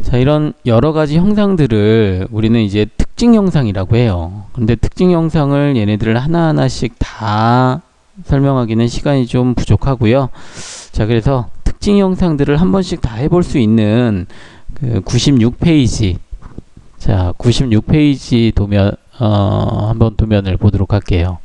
자, 이런 여러 가지 형상들을 우리는 이제 특징 형상이라고 해요. 근데 특징 형상을 얘네들을 하나하나씩 다 설명하기는 시간이 좀 부족하고요. 자, 그래서 특징 형상들을 한 번씩 다 해볼 수 있는 그 96페이지. 자, 96페이지 도면, 한번 도면을 보도록 할게요.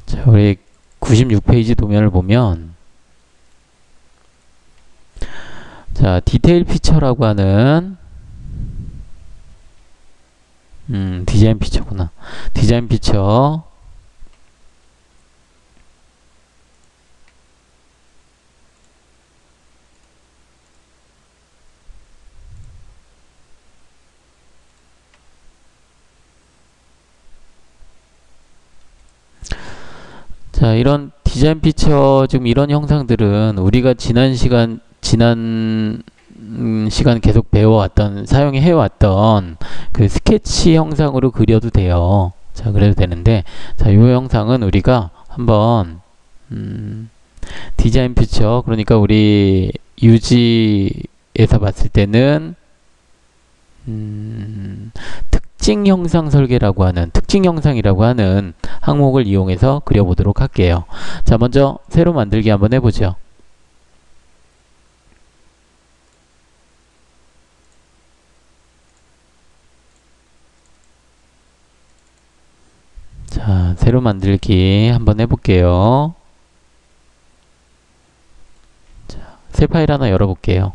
자, 우리 96페이지 도면을 보면, 자, 디테일 피처라고 하는, 디자인 피처구나. 디자인 피처. 자, 이런 디자인 피처, 지금 이런 형상들은 우리가 지난 시간 계속 배워왔던, 사용해왔던 그 스케치 형상으로 그려도 돼요. 자, 그래도 되는데, 자, 이 형상은 우리가 한번, 디자인 피처, 그러니까 우리 유지에서 봤을 때는, 특징 형상 설계라고 하는, 특징 형상이라고 하는 항목을 이용해서 그려보도록 할게요. 자, 먼저 새로 만들기 한번 해보죠. 자, 새로 만들기 한번 해볼게요. 자, 새 파일 하나 열어볼게요.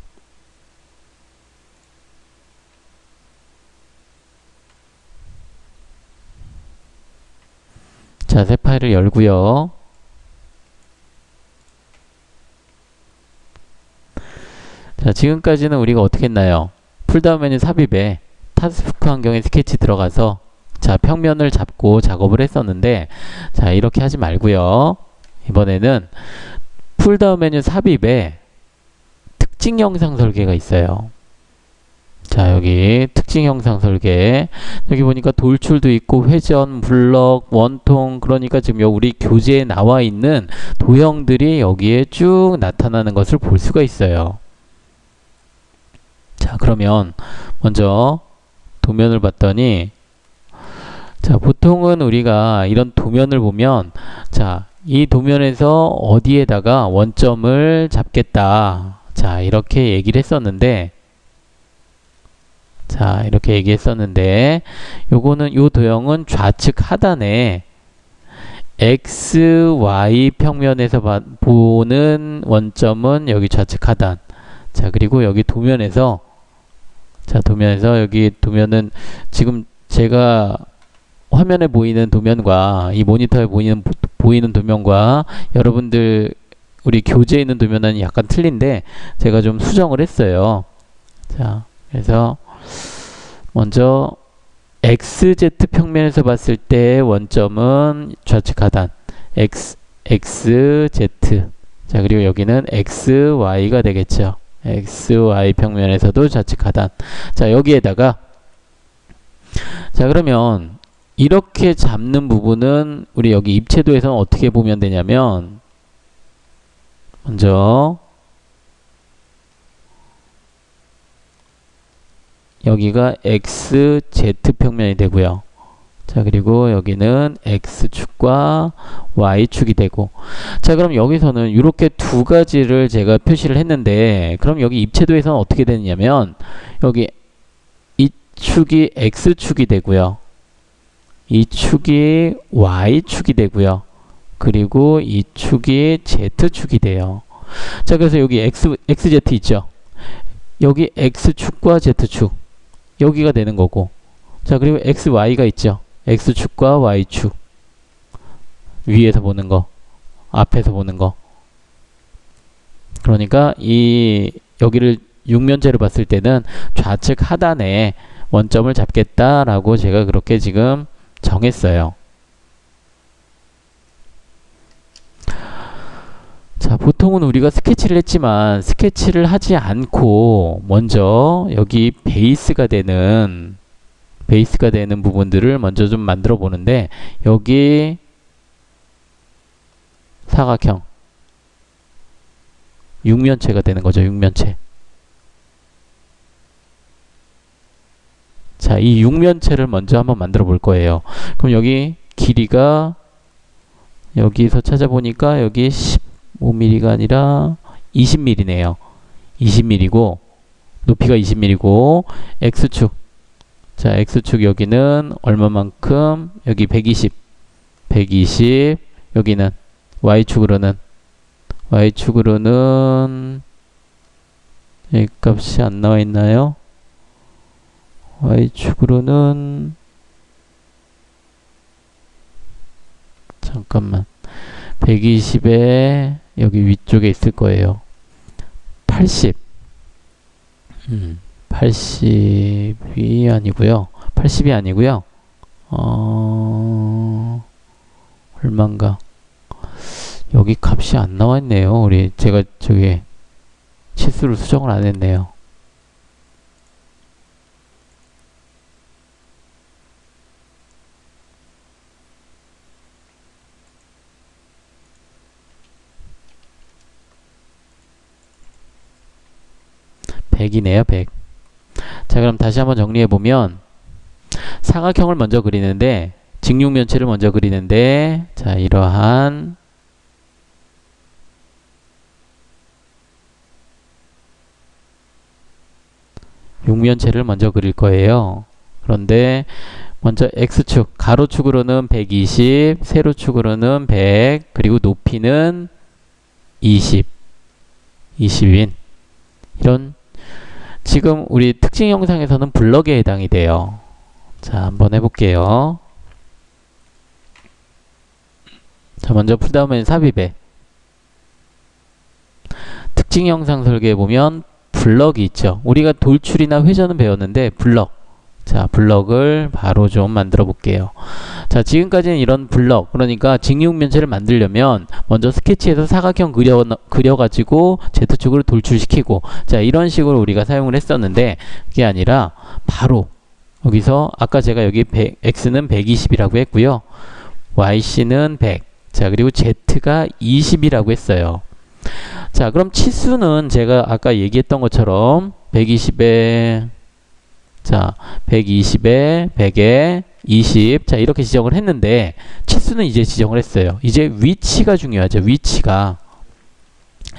자, 새 파일을 열고요. 자, 지금까지는 우리가 어떻게 했나요? 풀다운 메뉴 삽입에 타스크 환경에 스케치 들어가서 자, 평면을 잡고 작업을 했었는데, 자, 이렇게 하지 말고요. 이번에는 풀다운 메뉴 삽입에 특징 형상 설계가 있어요. 자, 여기 특징 형상 설계. 여기 보니까 돌출도 있고 회전, 블럭, 원통, 그러니까 지금 우리 교재에 나와 있는 도형들이 여기에 쭉 나타나는 것을 볼 수가 있어요. 자, 그러면 먼저 도면을 봤더니, 자, 보통은 우리가 이런 도면을 보면, 자, 이 도면에서 어디에다가 원점을 잡겠다. 자, 이렇게 얘기를 했었는데, 자, 이렇게 얘기했었는데, 요 도형은 좌측 하단에 X, Y 평면에서 보는 원점은 여기 좌측 하단. 자, 그리고 여기 도면에서, 자, 도면에서 여기 도면은 지금 제가 화면에 보이는 도면과 이 모니터에 보이는 도면과 여러분들 우리 교재에 있는 도면은 약간 틀린데 제가 좀 수정을 했어요. 자, 그래서 먼저 XZ 평면에서 봤을 때 원점은 좌측 하단 XZ. 자, 그리고 여기는 XY가 되겠죠. XY 평면에서도 좌측 하단. 자, 여기에다가, 자, 그러면 이렇게 잡는 부분은 우리 여기 입체도에서는 어떻게 보면 되냐면, 먼저 여기가 XZ 평면이 되고요. 자, 그리고 여기는 X축과 Y축이 되고, 자, 그럼 여기서는 이렇게 두 가지를 제가 표시를 했는데, 그럼 여기 입체도에서는 어떻게 되냐면, 여기 이 축이 X축이 되고요. 이 축이 Y축이 되고요. 그리고 이 축이 Z축이 돼요. 자, 그래서 여기 XZ 있죠? 여기 X축과 Z축. 여기가 되는 거고. 자, 그리고 XY가 있죠? X축과 Y축. 위에서 보는 거. 앞에서 보는 거. 그러니까 여기를 육면체로 봤을 때는 좌측 하단에 원점을 잡겠다라고 제가 그렇게 지금 정했어요. 자, 보통은 우리가 스케치를 했지만 스케치를 하지 않고 먼저 여기 베이스가 되는 부분들을 먼저 좀 만들어 보는데, 여기 사각형 육면체가 되는 거죠. 육면체. 자, 이 육면체를 먼저 한번 만들어 볼 거예요. 그럼 여기 길이가 여기서 찾아보니까 여기 15mm가 아니라 20mm네요. 20mm고 높이가 20mm고 X축. 자, X축 여기는 얼마만큼? 여기 120. 여기는 Y축으로는 이 값이 안 나와 있나요? Y축으로는 잠깐만, 120에 여기 위쪽에 있을 거예요. 80. 80이 아니고요. 80이 아니고요. 얼만가? 여기 값이 안 나와 있네요. 제가 저기 치수를 수정을 안 했네요. 백이네요. 100. 자, 그럼 다시 한번 정리해 보면, 사각형을 먼저 그리는데, 직육면체를 먼저 그리는데, 자, 이러한 육면체를 먼저 그릴 거예요. 그런데 먼저 X축, 가로축으로는 120, 세로축으로는 100, 그리고 높이는 20인 이런, 지금 우리 특징 영상에서는 블럭에 해당이 돼요. 자, 한번 해볼게요. 자, 먼저 풀다음엔 삽입에 특징 영상 설계해보면 블럭이 있죠. 우리가 돌출이나 회전은 배웠는데 블럭. 자, 블럭을 바로 좀 만들어 볼게요. 자, 지금까지는 이런 블럭, 그러니까 직육면체를 만들려면 먼저 스케치에서 사각형 그려가지고 Z축으로 돌출시키고, 자, 이런 식으로 우리가 사용을 했었는데, 그게 아니라 바로 여기서 아까 제가 여기 X는 120이라고 했고요. YC는 100. 자, 그리고 Z가 20이라고 했어요. 자, 그럼 치수는 제가 아까 얘기했던 것처럼 120에, 자, 120에 100에 20. 자, 이렇게 지정을 했는데, 치수는 이제 지정을 했어요. 이제 위치가 중요하죠. 위치가.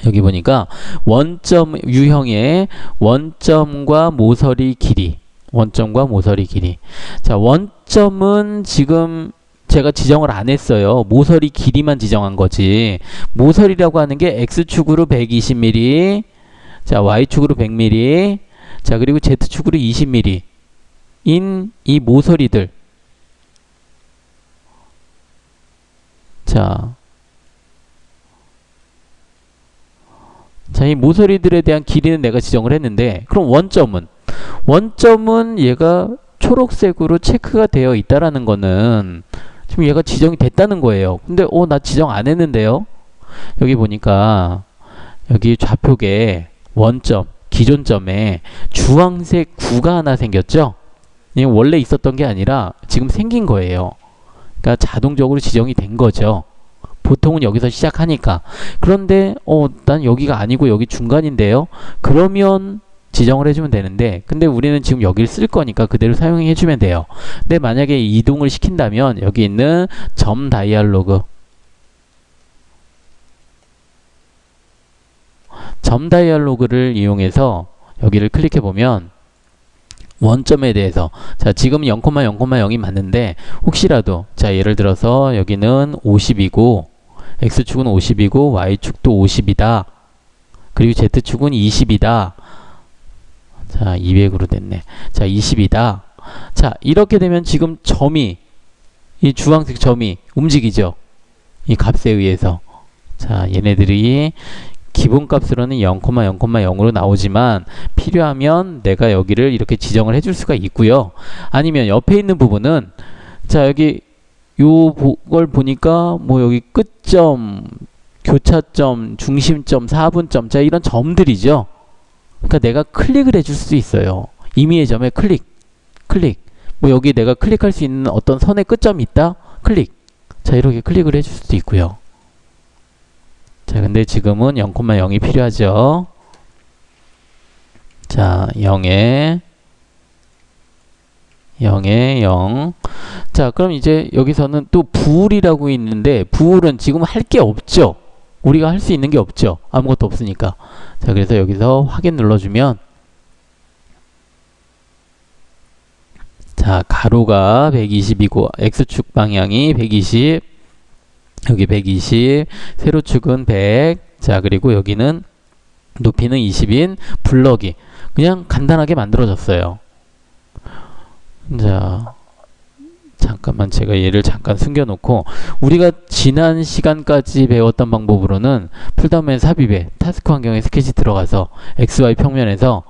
여기 보니까 원점, 유형의 원점과 모서리 길이. 자, 원점은 지금 제가 지정을 안 했어요. 모서리 길이만 지정한 거지. 모서리라고 하는 게 X축으로 120mm, 자, Y축으로 100mm, 자, 그리고 Z축으로 20mm 인 이 모서리들. 자, 이 모서리들에 대한 길이는 내가 지정을 했는데, 그럼 원점은 얘가 초록색으로 체크가 되어 있다라는 거는 지금 얘가 지정이 됐다는 거예요. 근데 나 지정 안 했는데요. 여기 보니까 여기 좌표계 원점, 기존점에 주황색 구가 하나 생겼죠. 이게 원래 있었던 게 아니라 지금 생긴 거예요. 그러니까 자동적으로 지정이 된 거죠. 보통은 여기서 시작하니까. 그런데 난 여기가 아니고 여기 중간인데요. 그러면 지정을 해주면 되는데, 근데 우리는 지금 여기를 쓸 거니까 그대로 사용해 주면 돼요. 근데 만약에 이동을 시킨다면 여기 있는 점 다이얼로그를 이용해서 여기를 클릭해 보면 원점에 대해서, 자, 지금 0,0,0이 맞는데 혹시라도, 자, 예를 들어서 여기는 50이고 X축은 50이고 Y축도 50이다. 그리고 Z축은 20이다. 자, 200으로 됐네. 자, 20이다. 자, 이렇게 되면 지금 이 주황색 점이 움직이죠. 이 값에 의해서. 자, 얘네들이 기본값으로는 0,0,0으로 나오지만 필요하면 내가 여기를 이렇게 지정을 해줄 수가 있고요. 아니면 옆에 있는 부분은 자 여기 요걸 보니까 뭐 여기 끝점, 교차점, 중심점, 사분점, 자 이런 점들이죠. 그러니까 내가 클릭을 해줄 수 있어요. 임의의 점에 클릭. 뭐 여기 내가 클릭할 수 있는 어떤 선의 끝점이 있다? 클릭. 자 이렇게 클릭을 해줄 수도 있고요. 자 근데 지금은 0,0이 필요하죠. 자 0에 0. 자 그럼 이제 여기서는 또 부울이라고 있는데 부울은 지금 할 게 없죠. 우리가 할 수 있는 게 없죠. 아무것도 없으니까. 자 그래서 여기서 확인 눌러주면 자 가로가 120이고 x축 방향이 120, 여기 120, 세로축은 100. 자 그리고 여기는 높이는 20인 블럭이 그냥 간단하게 만들어졌어요. 자 잠깐만 제가 얘를 잠깐 숨겨놓고 우리가 지난 시간까지 배웠던 방법으로는 풀다운맨 삽입에 타스크 환경에 스케치 들어가서 XY 평면에서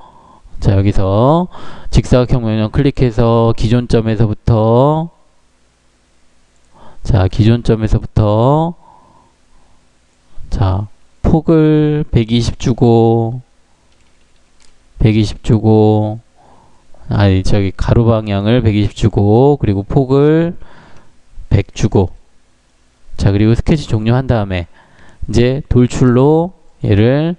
자 여기서 직사각형 클릭해서 기존점에서부터 자 폭을 120 주고 아니 저기 가로 방향을 120 주고 그리고 폭을 100 주고 자 그리고 스케치 종료한 다음에 이제 돌출로 얘를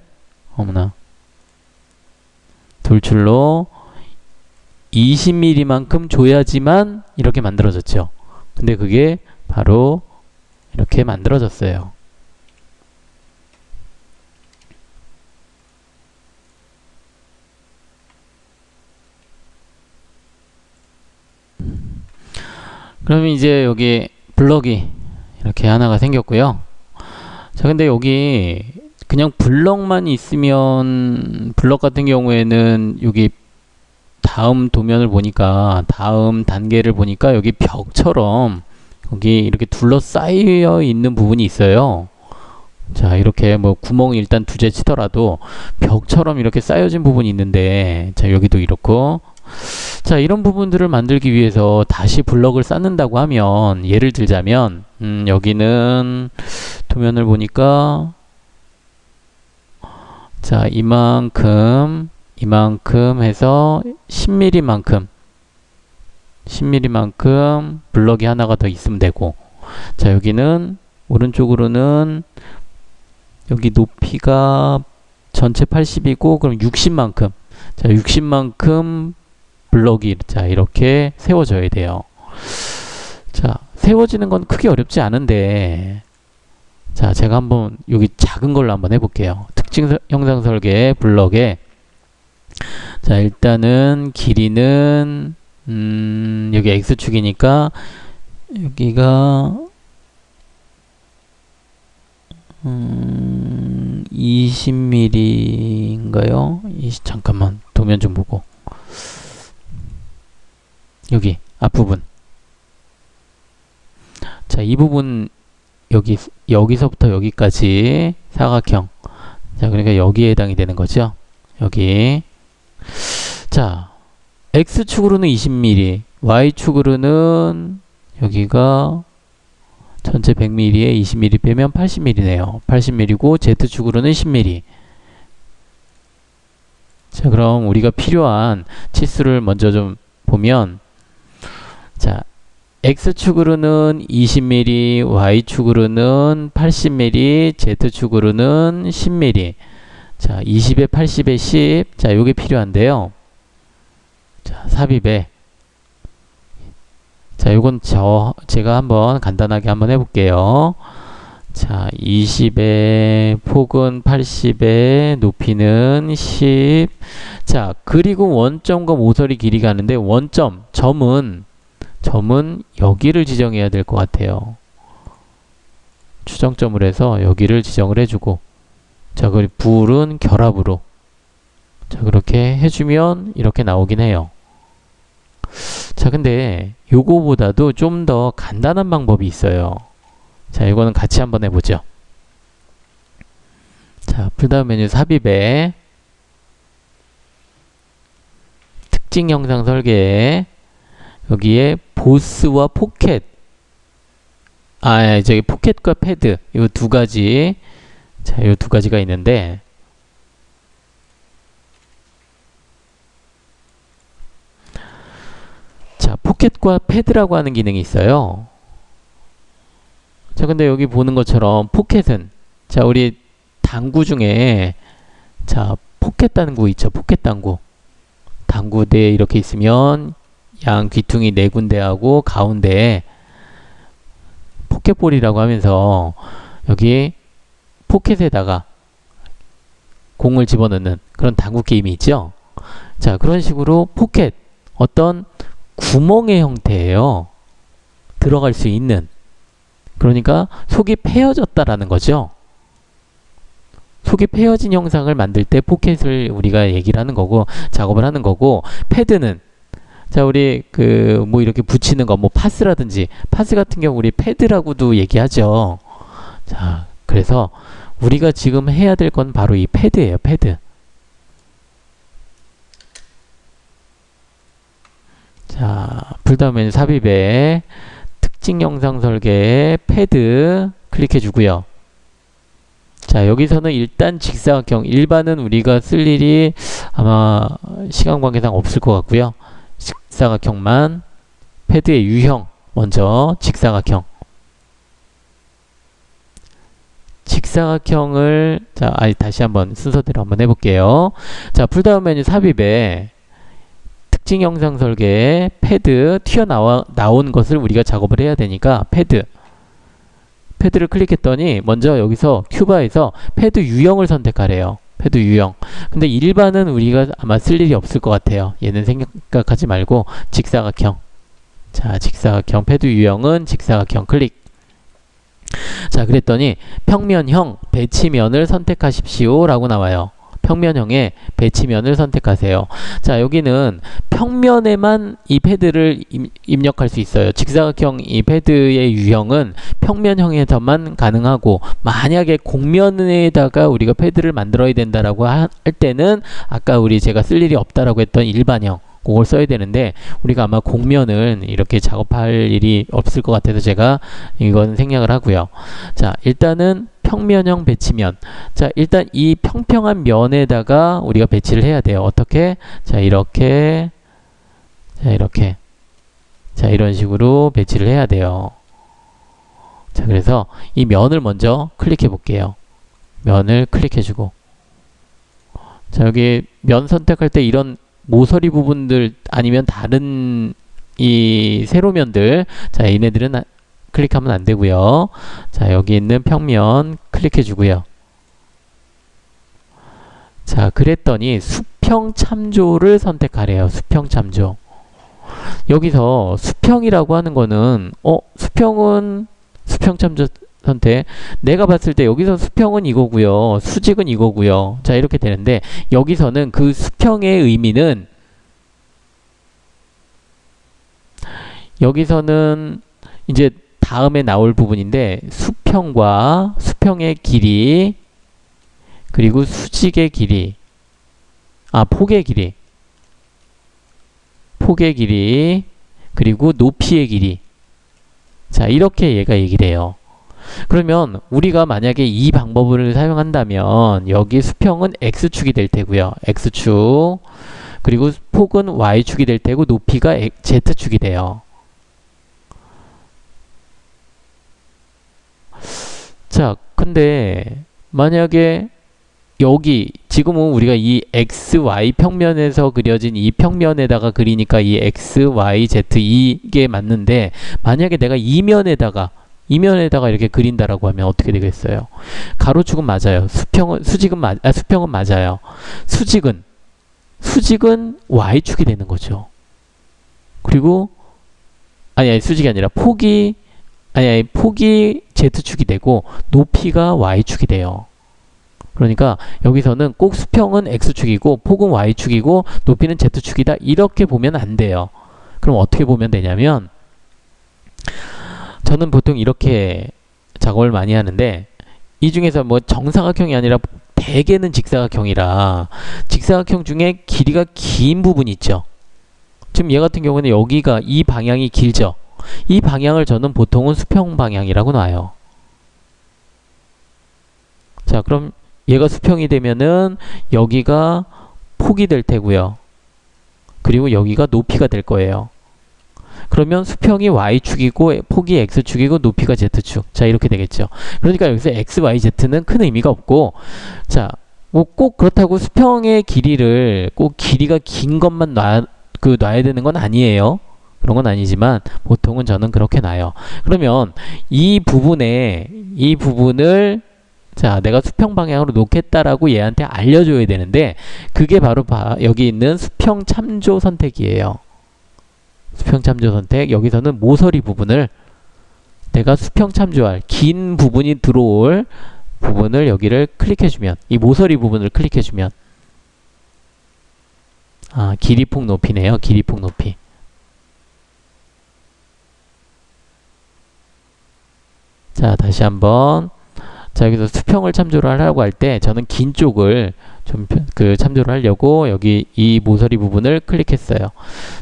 돌출로 20mm만큼 줘야지만 이렇게 만들어졌죠. 근데 그게 바로 이렇게 만들어졌어요. 그러면 이제 여기 블럭이 이렇게 하나가 생겼고요. 자 근데 여기 그냥 블럭만 있으면 블럭 같은 경우에는 여기 다음 도면을 보니까 다음 단계를 보니까 여기 벽처럼 여기 이렇게 둘러싸여 있는 부분이 있어요. 자 이렇게 뭐 구멍이 일단 두째 치더라도 벽처럼 이렇게 쌓여진 부분이 있는데 자 여기도 이렇고 자 이런 부분들을 만들기 위해서 다시 블럭을 쌓는다고 하면 예를 들자면 여기는 도면을 보니까 자 이만큼 해서 10mm만큼 블럭이 하나가 더 있으면 되고 자 여기는 오른쪽으로는 여기 높이가 전체 80이고 그럼 60만큼 자 60만큼 블럭이 자 이렇게 세워져야 돼요. 자 세워지는 건 크게 어렵지 않은데 자 제가 한번 여기 작은 걸로 한번 해볼게요. 특징 형상 설계 블럭에 자 일단은 길이는 여기 x축이니까 여기가 20mm인가요? 잠깐만 도면 좀 보고 여기 앞부분 자 이 부분 여기서부터 여기까지 사각형 자 그러니까 여기에 해당이 되는 거죠. 여기 자 x축으로는 20mm y축으로는 여기가 전체 100mm에 20mm 빼면 80mm네요. 80mm고 z축으로는 10mm 자 그럼 우리가 필요한 치수를 먼저 좀 보면 자 x축으로는 20mm, y축으로는 80mm, z축으로는 10mm 자 20에 80에 10 자 요게 필요한데요. 자 삽입에 자 요건 제가 한번 간단하게 한번 해볼게요. 자 20에 폭은 80에 높이는 10 자 그리고 원점과 모서리 길이가 하는데 점은 여기를 지정해야 될 것 같아요. 추정점을 해서 여기를 지정을 해주고 자 그리고 부울은 결합으로 자 그렇게 해주면 이렇게 나오긴 해요. 자 근데 요거보다도 좀 더 간단한 방법이 있어요. 자 이거는 같이 한번 해보죠. 자, 풀다운 메뉴 삽입에 특징 영상 설계 여기에 보스와 포켓 저기 포켓과 패드 이 두 가지 자, 이 두 가지가 있는데 자, 포켓과 패드라고 하는 기능이 있어요. 자, 근데 여기 보는 것처럼 포켓은 자, 우리 당구 중에 자, 포켓 당구 있죠. 포켓 당구. 당구대에 이렇게 있으면 양 귀퉁이 네 군데하고 가운데에 포켓볼이라고 하면서 여기 포켓에다가 공을 집어넣는 그런 당구 게임이 있죠. 자, 그런 식으로 포켓 어떤 구멍의 형태예요. 들어갈 수 있는. 그러니까 속이 패여졌다라는 거죠. 속이 패여진 형상을 만들 때 포켓을 우리가 얘기를 하는 거고 작업을 하는 거고 패드는 자, 우리 뭐 이렇게 붙이는 거 뭐 파스라든지 파스 같은 경우 우리 패드라고도 얘기하죠. 자, 그래서 우리가 지금 해야 될 건 바로 이 패드예요. 패드. 자, 풀다운 메뉴 삽입에 특징 영상 설계 패드 클릭해 주고요. 자, 여기서는 일단 직사각형 일반은 우리가 쓸 일이 아마 시간 관계상 없을 것 같고요. 직사각형만 패드의 유형 먼저 직사각형을 자, 다시 한번 순서대로 한번 해볼게요. 자, 풀다운 메뉴 삽입에 특징 영상 설계 패드 나온 것을 우리가 작업을 해야 되니까 패드를 클릭했더니 먼저 여기서 큐바에서 패드 유형을 선택하래요. 패드 유형. 근데 일반은 우리가 아마 쓸 일이 없을 것 같아요. 얘는 생각하지 말고 직사각형. 자, 직사각형 패드 유형은 직사각형 클릭. 자, 그랬더니 평면형 배치면을 선택하십시오 라고 나와요. 평면형의 배치면을 선택하세요. 자, 여기는 평면에만 이 패드를 입력할 수 있어요. 직사각형 이 패드의 유형은 평면형에서만 가능하고 만약에 곡면에다가 우리가 패드를 만들어야 된다라고 할 때는 아까 제가 쓸 일이 없다라고 했던 일반형 그걸 써야 되는데 우리가 아마 곡면을 이렇게 작업할 일이 없을 것 같아서 제가 이건 생략을 하고요. 자, 일단은 평면형 배치면. 자, 일단 이 평평한 면에다가 우리가 배치를 해야 돼요. 어떻게? 자, 이렇게. 자, 이렇게. 자, 이런 식으로 배치를 해야 돼요. 자, 그래서 이 면을 먼저 클릭해 볼게요. 면을 클릭해 주고. 자, 여기 면 선택할 때 이런 모서리 부분들 아니면 다른 이 세로면들 자, 얘네들은 클릭하면 안 되고요. 자, 여기 있는 평면 클릭해 주고요. 자, 그랬더니 수평 참조를 선택하래요. 수평 참조. 여기서 수평이라고 하는 거는 수평은 수평 참조 선택. 내가 봤을 때 여기서 수평은 이거고요. 수직은 이거고요. 자, 이렇게 되는데 여기서는 그 수평의 의미는 여기서는 이제 다음에 나올 부분인데 수평과 수평의 길이 그리고 수직의 길이 폭의 길이 그리고 높이의 길이 자, 이렇게 얘가 얘기를 해요. 그러면 우리가 만약에 이 방법을 사용한다면 여기 수평은 X축이 될 테고요. X축 그리고 폭은 Y축이 될 테고 높이가 Z축이 돼요. 자, 근데 만약에 여기 지금은 우리가 이 XY 평면에서 그려진 이 평면에다가 그리니까 이 X, Y, Z 이게 맞는데 만약에 내가 이면에다가 이렇게 그린다라고 하면 어떻게 되겠어요? 가로축은 맞아요. 수평은 맞아요. 수직은 Y축이 되는 거죠. 그리고 수직이 아니라 폭이 Z축이 되고 높이가 Y축이 돼요. 그러니까 여기서는 꼭 수평은 X축이고 폭은 Y축이고 높이는 Z축이다 이렇게 보면 안 돼요. 그럼 어떻게 보면 되냐면 저는 보통 이렇게 작업을 많이 하는데 이 중에서 뭐 정사각형이 아니라 대개는 직사각형이라 직사각형 중에 길이가 긴 부분이 있죠. 지금 얘 같은 경우는 여기가 이 방향이 길죠. 이 방향을 저는 보통은 수평 방향이라고 놔요. 자, 그럼 얘가 수평이 되면은 여기가 폭이 될 테고요. 그리고 여기가 높이가 될 거예요. 그러면 수평이 y축이고 폭이 x축이고 높이가 z축. 자, 이렇게 되겠죠. 그러니까 여기서 x, y, z는 큰 의미가 없고, 자, 뭐 꼭 그렇다고 수평의 길이를 꼭 길이가 긴 것만 놔야 되는 건 아니에요. 그런 건 아니지만 보통은 저는 그렇게 놔요. 그러면 이 부분을 자, 내가 수평 방향으로 놓겠다라고 얘한테 알려줘야 되는데 그게 바로 여기 있는 수평 참조 선택이에요. 수평 참조 선택. 여기서는 모서리 부분을 내가 수평 참조할 긴 부분이 들어올 부분을 여기를 클릭해주면, 이 모서리 부분을 클릭해주면, 아, 길이폭 높이네요. 길이폭 높이. 자, 다시 한번. 자, 여기서 수평을 참조를 하려고 할 때 저는 긴 쪽을 좀 참조를 하려고 여기 이 모서리 부분을 클릭했어요.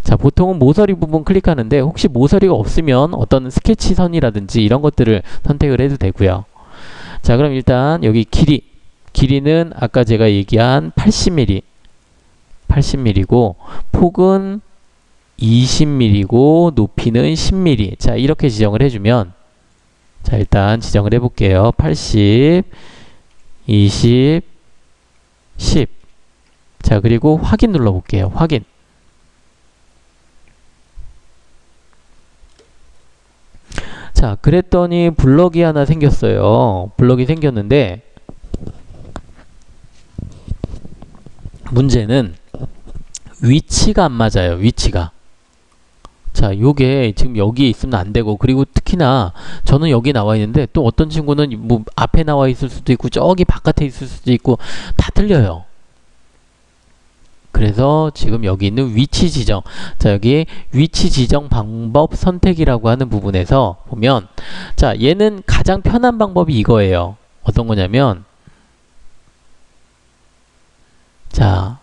자, 보통은 모서리 부분 클릭하는데 혹시 모서리가 없으면 어떤 스케치선이라든지 이런 것들을 선택을 해도 되고요. 자, 그럼 일단 여기 길이는 아까 제가 얘기한 80mm고 폭은 20mm고 높이는 10mm. 자, 이렇게 지정을 해주면, 자, 일단 지정을 해볼게요. 80, 20, 10. 자, 그리고 확인 눌러볼게요. 확인. 자, 그랬더니 블럭이 하나 생겼어요. 블럭이 생겼는데 문제는 위치가 안 맞아요. 위치가. 자, 요게 지금 여기에 있으면 안 되고, 그리고 특히나 저는 여기 나와 있는데 또 어떤 친구는 뭐 앞에 나와 있을 수도 있고 저기 바깥에 있을 수도 있고 다 틀려요. 그래서 지금 여기 있는 위치 지정, 자, 여기 위치 지정 방법 선택이라고 하는 부분에서 보면, 자, 얘는 가장 편한 방법이 이거예요. 어떤 거냐면, 자,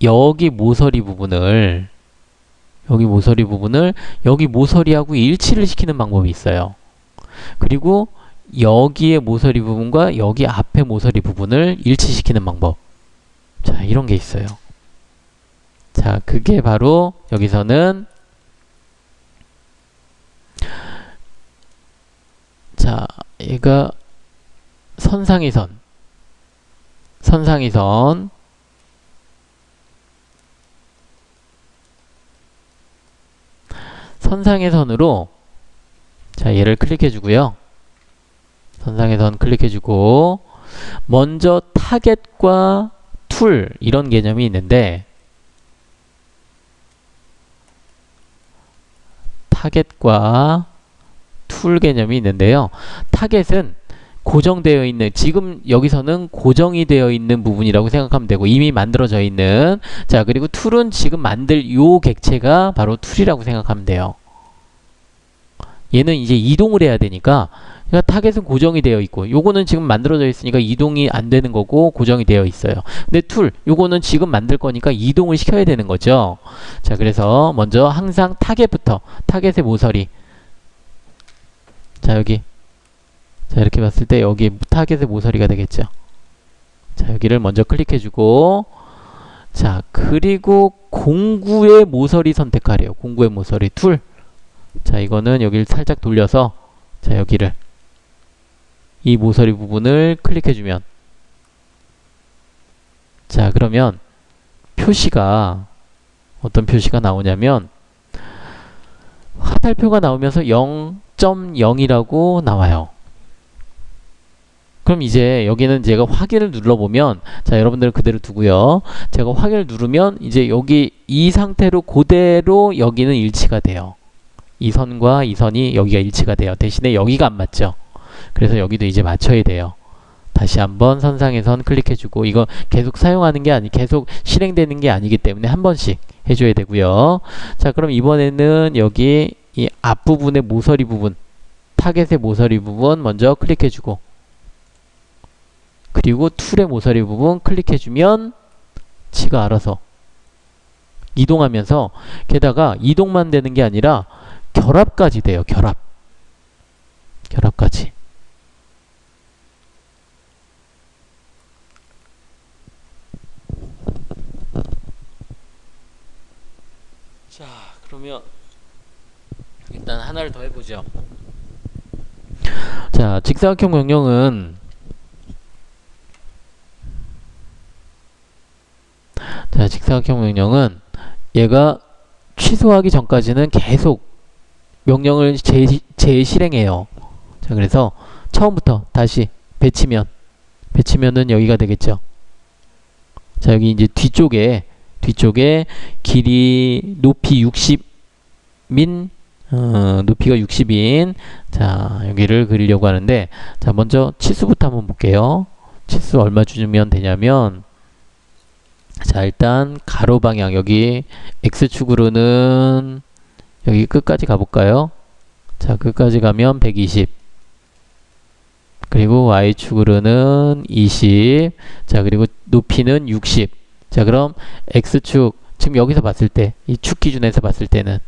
여기 모서리 부분을 여기 모서리하고 일치를 시키는 방법이 있어요. 그리고 여기의 모서리 부분과 여기 앞에 모서리 부분을 일치시키는 방법. 자, 이런 게 있어요. 자, 그게 바로 여기서는, 자, 얘가 선상의 선. 선상의 선으로, 자, 얘를 클릭해 주고요. 선상의 선 클릭해 주고, 먼저 타겟과 툴, 이런 개념이 있는데, 타겟과 툴 개념이 있는데요. 타겟은 고정되어 있는, 지금 여기서는 고정이 되어 있는 부분이라고 생각하면 되고, 이미 만들어져 있는, 자, 그리고 툴은 지금 만들 요 객체가 바로 툴이라고 생각하면 돼요. 얘는 이제 이동을 해야 되니까, 그러니까 타겟은 고정이 되어 있고, 요거는 지금 만들어져 있으니까 이동이 안 되는 거고 고정이 되어 있어요. 근데 툴, 요거는 지금 만들 거니까 이동을 시켜야 되는 거죠. 자, 그래서 먼저 항상 타겟부터, 타겟의 모서리, 자, 여기, 자, 이렇게 봤을 때 여기 타겟의 모서리가 되겠죠. 자, 여기를 먼저 클릭해주고, 자, 그리고 공구의 모서리 선택하래요. 공구의 모서리 툴. 자, 이거는 여기를 살짝 돌려서, 자, 여기를 이 모서리 부분을 클릭해주면, 자, 그러면 표시가 어떤 표시가 나오냐면 화살표가 나오면서 0.0이라고 나와요. 그럼 이제 여기는 제가 확인을 눌러보면, 자, 여러분들은 그대로 두고요. 제가 확인을 누르면 이제 여기 이 상태로 그대로 여기는 일치가 돼요. 이 선과 이 선이 여기가 일치가 돼요. 대신에 여기가 안 맞죠. 그래서 여기도 이제 맞춰야 돼요. 다시 한번 선상의 선 클릭해주고, 이거 계속 사용하는 게 계속 실행되는 게 아니기 때문에 한 번씩 해줘야 되고요. 자, 그럼 이번에는 여기 이 앞부분의 모서리 부분, 타겟의 모서리 부분 먼저 클릭해주고, 그리고 툴의 모서리 부분 클릭해주면 지가 알아서 이동하면서, 게다가 이동만 되는 게 아니라 결합까지 돼요. 결합까지. 자, 그러면 일단 하나를 더 해보죠. 자, 직사각형 명령은, 얘가 취소하기 전까지는 계속 명령을 재실행해요. 자, 그래서 처음부터 다시 배치면은 여기가 되겠죠. 자, 여기 이제 뒤쪽에 길이 높이 60인 높이가 60인, 자, 여기를 그리려고 하는데, 자, 먼저 치수부터 한번 볼게요. 치수 얼마 주면 되냐면, 자, 일단 가로 방향, 여기 X축으로는 여기 끝까지 가볼까요? 자, 끝까지 가면 120, 그리고 Y축으로는 20, 자, 그리고 높이는 60. 자, 그럼 X축, 지금 여기서 봤을 때, 이 축 기준에서 봤을 때는,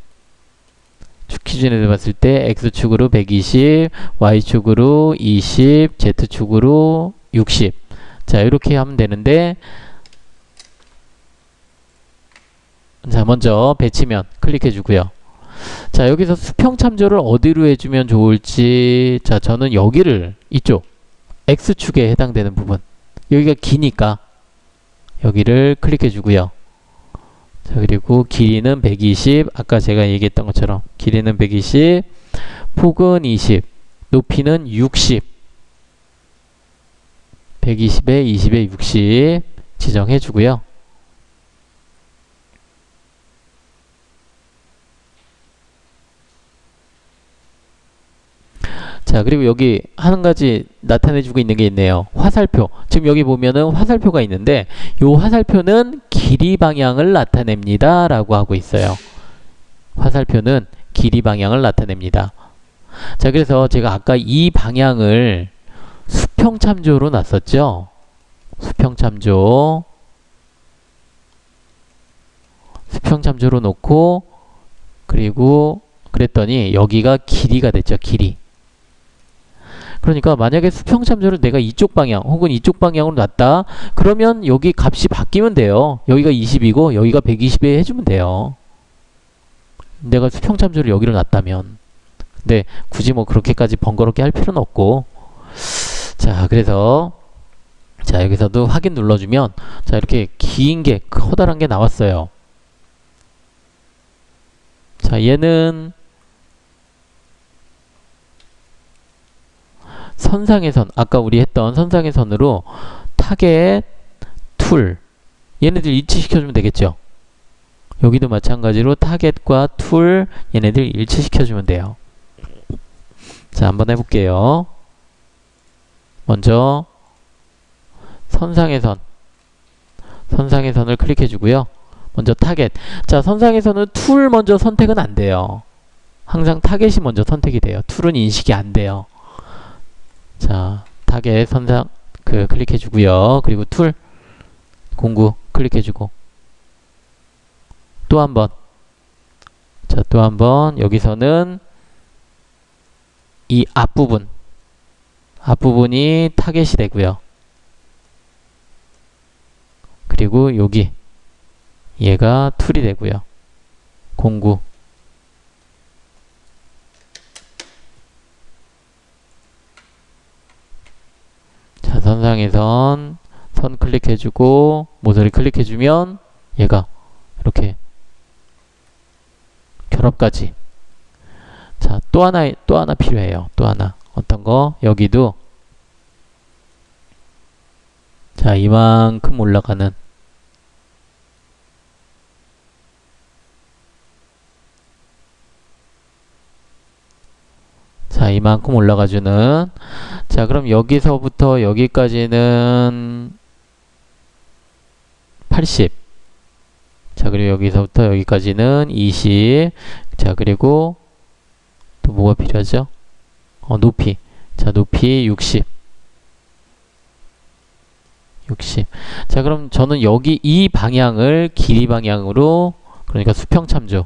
X축으로 120, Y축으로 20, Z축으로 60. 자, 이렇게 하면 되는데, 자, 먼저 배치면 클릭해주고요. 자, 여기서 수평 참조를 어디로 해주면 좋을지, 자, 저는 여기를, 이쪽 X축에 해당되는 부분, 여기가 기니까 여기를 클릭해주고요. 자, 그리고 길이는 120, 아까 제가 얘기했던 것처럼 길이는 120, 폭은 20, 높이는 60, 120에 20에 60 지정해주고요. 자, 그리고 여기 한 가지 나타내주고 있는 게 있네요. 화살표. 지금 여기 보면은 화살표가 있는데, 요 화살표는 길이 방향을 나타냅니다 라고 하고 있어요. 화살표는 길이 방향을 나타냅니다. 자, 그래서 제가 아까 이 방향을 수평참조로 놨었죠. 수평참조로 놓고, 그리고 그랬더니 여기가 길이가 됐죠. 길이. 그러니까 만약에 수평참조를 내가 이쪽 방향 혹은 이쪽 방향으로 놨다, 그러면 여기 값이 바뀌면 돼요. 여기가 20이고 여기가 120에 해주면 돼요. 내가 수평참조를 여기로 놨다면. 근데 굳이 뭐 그렇게까지 번거롭게 할 필요는 없고, 자, 그래서 자, 여기서도 확인 눌러주면, 자, 이렇게 긴 게, 커다란 게 나왔어요. 자, 얘는 선상의 선, 아까 우리 했던 선상의 선으로 타겟, 툴, 얘네들 일치시켜주면 되겠죠. 여기도 마찬가지로 타겟과 툴, 얘네들 일치시켜주면 돼요. 자, 한번 해볼게요. 먼저 선상의 선을 클릭해주고요. 먼저 타겟. 자, 선상의 선은 툴 먼저 선택은 안 돼요. 항상 타겟이 먼저 선택이 돼요. 툴은 인식이 안 돼요. 자, 타겟 선상 클릭해주고요. 그리고 툴 공구 클릭해주고, 또 한번, 자, 또 한번 여기서는 이 앞부분이 타겟이 되고요. 그리고 여기 얘가 툴이 되고요. 공구. 자, 선상의 선 클릭해주고 모서리 클릭해주면 얘가 이렇게 결합까지. 자, 또 하나 필요해요. 또 하나. 어떤 거? 여기도, 자, 이만큼 올라가는, 자, 이만큼 올라가주는. 자, 그럼 여기서부터 여기까지는 80. 자, 그리고 여기서부터 여기까지는 20. 자, 그리고 또 뭐가 필요하죠? 높이. 자, 높이 60. 60. 자, 그럼 저는 여기 이 방향을 길이 방향으로, 그러니까 수평참조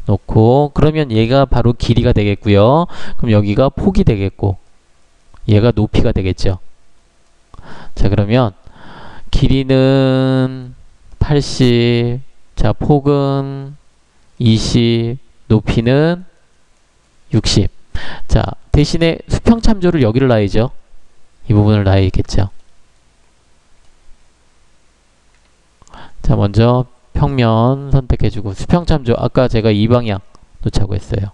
놓고, 그러면 얘가 바로 길이가 되겠고요. 그럼 여기가 폭이 되겠고, 얘가 높이가 되겠죠. 자, 그러면 길이는 80, 자, 폭은 20, 높이는 60. 자, 대신에 수평참조를 여기를 놔야죠. 이 부분을 놔야겠죠. 자, 먼저 평면 선택해주고, 수평참조 아까 제가 이 방향 놓자고 했어요.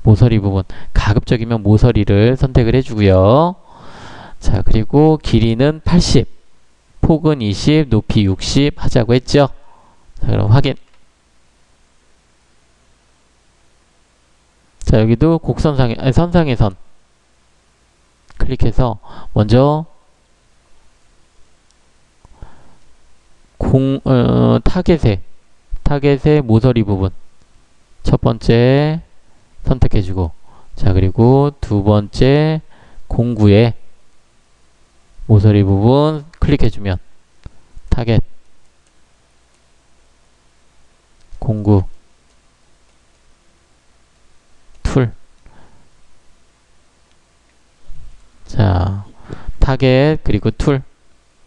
모서리 부분, 가급적이면 모서리를 선택을 해주고요. 자, 그리고 길이는 80, 폭은 20, 높이 60 하자고 했죠. 자, 그럼 확인. 자, 여기도 곡선상에, 아니, 선상의 선 클릭해서 먼저 타겟의 모서리 부분 첫 번째 선택해주고, 자, 그리고 두 번째 공구의 모서리 부분 클릭해주면 타겟, 공구, 툴. 자, 타겟 그리고 툴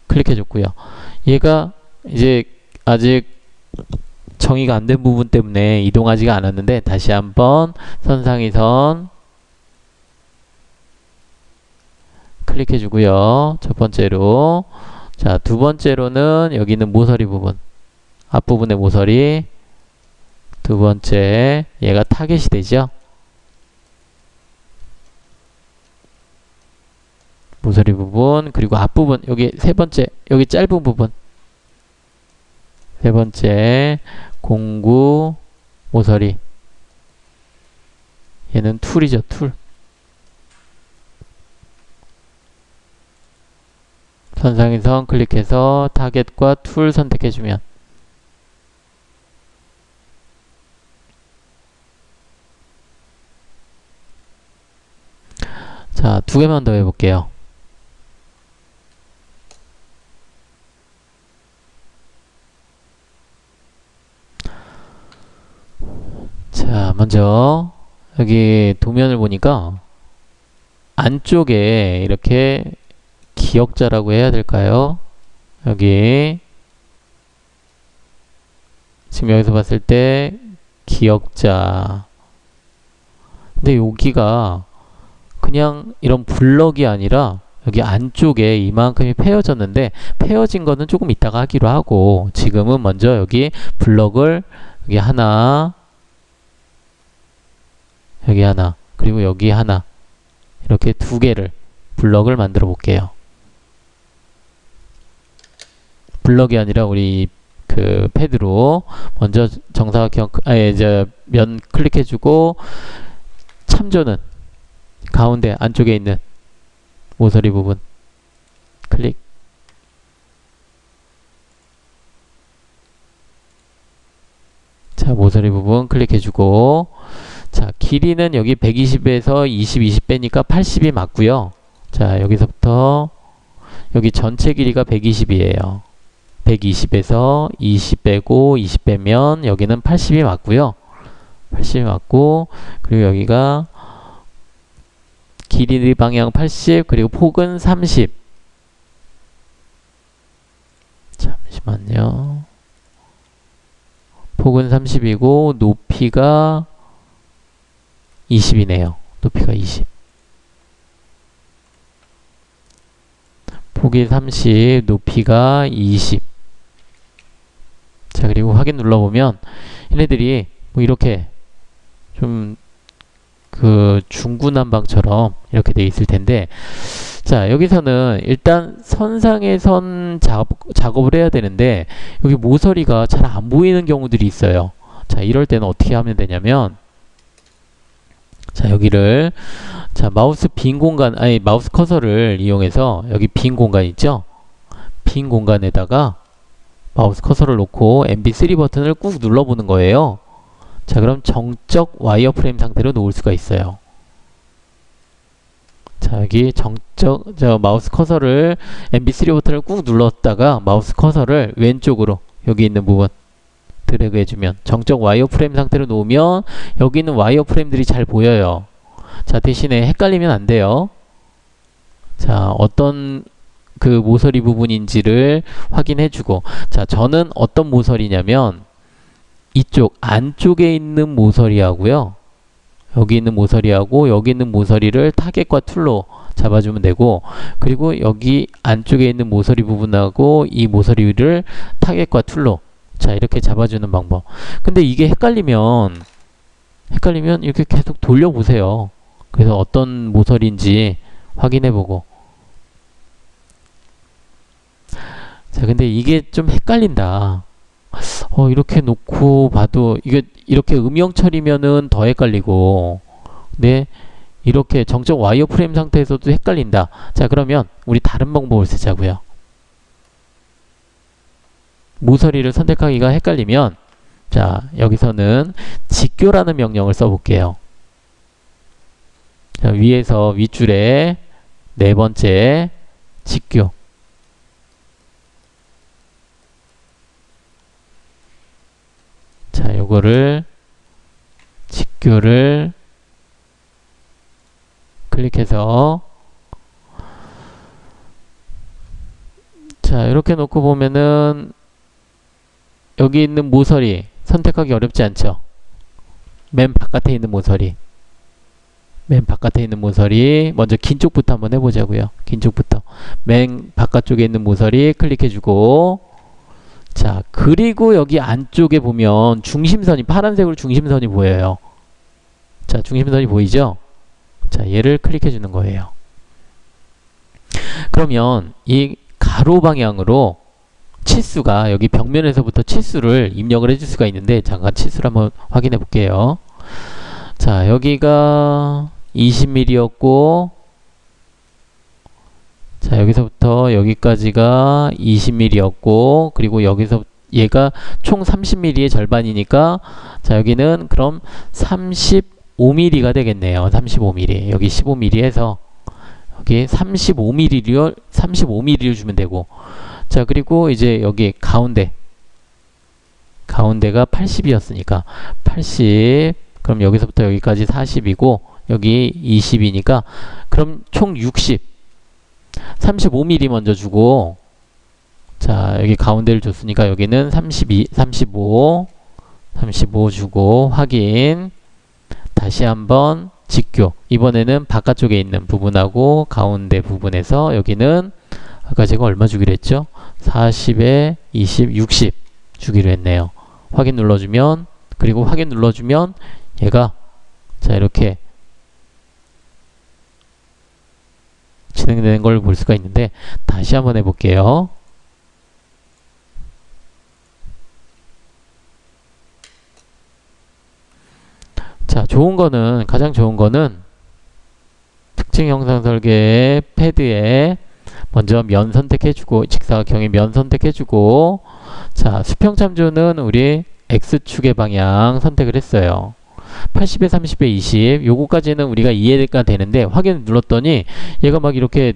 클릭해줬고요. 얘가 이제 아직 정의가 안 된 부분 때문에 이동하지가 않았는데, 다시 한번 선상의 선 클릭해주고요. 첫 번째로. 자, 두 번째로는 여기는 모서리 부분, 앞부분의 모서리. 두 번째, 얘가 타겟이 되죠. 모서리 부분, 그리고 앞부분, 여기 세 번째, 여기 짧은 부분. 세 번째, 공구, 모서리. 얘는 툴이죠, 툴. 선상의 선 클릭해서 타겟과 툴 선택해주면, 자, 두 개만 더 해볼게요. 자, 먼저 여기 도면을 보니까 안쪽에 이렇게 기역자라고 해야 될까요? 여기 지금 여기서 봤을 때 기역자. 근데 여기가 그냥 이런 블럭이 아니라 여기 안쪽에 이만큼이 패여졌는데, 패여진 거는 조금 이따가 하기로 하고, 지금은 먼저 여기 블럭을 여기 하나, 여기 하나, 그리고 여기 하나, 이렇게 두 개를 블럭을 만들어 볼게요. 블럭이 아니라 우리 그 패드로 먼저 정사각형, 이제 면 클릭해주고, 참조는 가운데 안쪽에 있는 모서리 부분 클릭. 자, 모서리 부분 클릭해주고, 자, 길이는 여기 120에서 20 빼니까 80이 맞고요. 자, 여기서부터 여기 전체 길이가 120이에요. 120에서 20 빼고 20 빼면 여기는 80이 맞고요. 80이 맞고, 그리고 여기가 길이 방향 80, 그리고 폭은 30. 잠시만요. 폭은 30이고 높이가 20이네요. 높이가 20. 폭이 30, 높이가 20. 자, 그리고 확인 눌러보면 얘네들이 뭐 이렇게 좀 그 중구난방처럼 이렇게 돼 있을 텐데, 자, 여기서는 일단 선상의 선 작업을 해야 되는데, 여기 모서리가 잘 안 보이는 경우들이 있어요. 자, 이럴 때는 어떻게 하면 되냐면, 자, 여기를, 자, 마우스 빈 공간, 아니, 마우스 커서를 이용해서 여기 빈 공간 있죠? 빈 공간에다가 마우스 커서를 놓고 MB3 버튼을 꾹 눌러보는 거예요. 자, 그럼 정적 와이어프레임 상태로 놓을 수가 있어요. 자, 여기 마우스 커서를 MB3 버튼을 꾹 눌렀다가 마우스 커서를 왼쪽으로 여기 있는 부분 드래그 해주면 정적 와이어프레임 상태로 놓으면 여기 있는 와이어프레임들이 잘 보여요. 자, 대신에 헷갈리면 안 돼요. 자, 어떤 그 모서리 부분인지를 확인해주고, 자, 저는 어떤 모서리냐면 이쪽 안쪽에 있는 모서리하고요, 여기 있는 모서리하고 여기 있는 모서리를 타겟과 툴로 잡아주면 되고, 그리고 여기 안쪽에 있는 모서리 부분하고 이 모서리를 타겟과 툴로, 자, 이렇게 잡아주는 방법. 근데 이게 헷갈리면 이렇게 계속 돌려보세요. 그래서 어떤 모서리인지 확인해보고. 자, 근데 이게 좀 헷갈린다. 이렇게 놓고 봐도 이게 이렇게 음영 처리면은 더 헷갈리고, 네, 이렇게 정적 와이어프레임 상태에서도 헷갈린다. 자, 그러면 우리 다른 방법을 쓰자고요. 모서리를 선택하기가 헷갈리면, 자, 여기서는 직교라는 명령을 써볼게요. 자, 위에서 윗줄에 네 번째 직교. 자, 요거를 직교를 클릭해서, 자, 이렇게 놓고 보면은 여기 있는 모서리 선택하기 어렵지 않죠? 맨 바깥에 있는 모서리, 먼저 긴 쪽부터 한번 해보자고요. 긴 쪽부터 맨 바깥쪽에 있는 모서리 클릭해주고, 자, 그리고 여기 안쪽에 보면 중심선이, 파란색으로 중심선이 보여요. 자, 중심선이 보이죠? 자, 얘를 클릭해 주는 거예요. 그러면 이 가로 방향으로 치수가, 여기 벽면에서부터 치수를 입력을 해줄 수가 있는데, 잠깐 치수를 한번 확인해 볼게요. 자, 여기가 20mm였고, 자, 여기서부터 여기까지가 20mm였고, 그리고 여기서 얘가 총 30mm의 절반이니까, 자, 여기는 그럼 35mm가 되겠네요. 35mm. 여기 15mm 해서 여기 35mm를 주면 되고, 자, 그리고 이제 여기 가운데가 80이었으니까 80, 그럼 여기서부터 여기까지 40이고 여기 20이니까 그럼 총 60. 35mm 먼저 주고, 자, 여기 가운데를 줬으니까 여기는 35 주고 확인. 다시 한번 직교. 이번에는 바깥쪽에 있는 부분하고 가운데 부분에서 여기는 아까 제가 얼마 주기로 했죠? 40에 20, 60 주기로 했네요. 확인 눌러주면, 그리고 확인 눌러주면 얘가, 자, 이렇게 진행되는 걸 볼 수가 있는데, 다시 한번 해볼게요. 자, 가장 좋은 거는 특징 형상 설계의 패드에 먼저 면 선택해주고, 직사각형의 면 선택해주고, 자, 수평 참조는 우리 X축의 방향 선택을 했어요. 80에 30에 20, 요거까지는 우리가 이해가 되는데, 확인 눌렀더니 얘가 막 이렇게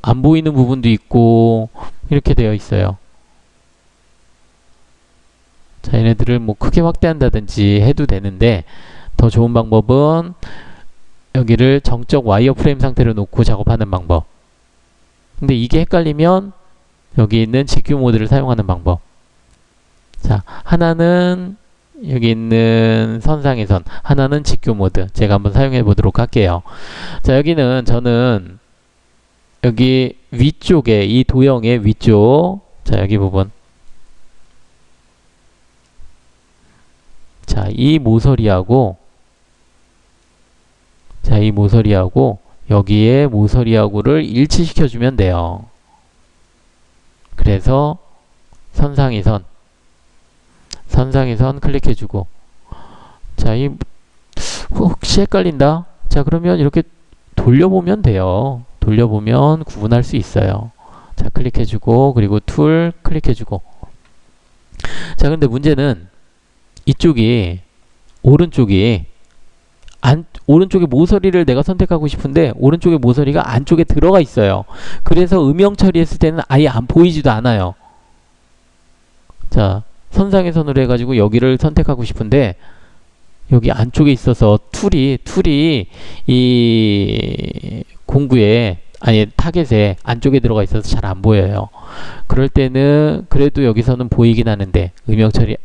안 보이는 부분도 있고 이렇게 되어 있어요. 자, 얘네들을 뭐 크게 확대한다든지 해도 되는데, 더 좋은 방법은 여기를 정적 와이어프레임 상태로 놓고 작업하는 방법. 근데 이게 헷갈리면 여기 있는 직교 모드를 사용하는 방법. 자, 하나는 여기 있는 선상의 선, 하나는 직교 모드. 제가 한번 사용해 보도록 할게요. 자, 여기는 저는 여기 위쪽에, 이 도형의 위쪽, 자, 여기 부분, 자, 이 모서리하고 여기에 모서리하고를 일치시켜주면 돼요. 그래서 선상의 선 클릭해주고, 자, 혹시 헷갈린다? 자, 그러면 이렇게 돌려보면 돼요. 돌려보면 구분할 수 있어요. 자, 클릭해주고, 그리고 툴 클릭해주고. 자, 근데 문제는 오른쪽이 오른쪽에 모서리를 내가 선택하고 싶은데 오른쪽에 모서리가 안쪽에 들어가 있어요. 그래서 음영 처리했을 때는 아예 안 보이지도 않아요. 자, 선상의 선으로 해가지고 여기를 선택하고 싶은데 여기 안쪽에 있어서 툴이 이 공구에 아니 타겟에 안쪽에 들어가 있어서 잘 안 보여요. 그럴 때는 그래도 여기서는 보이긴 하는데 음영 처리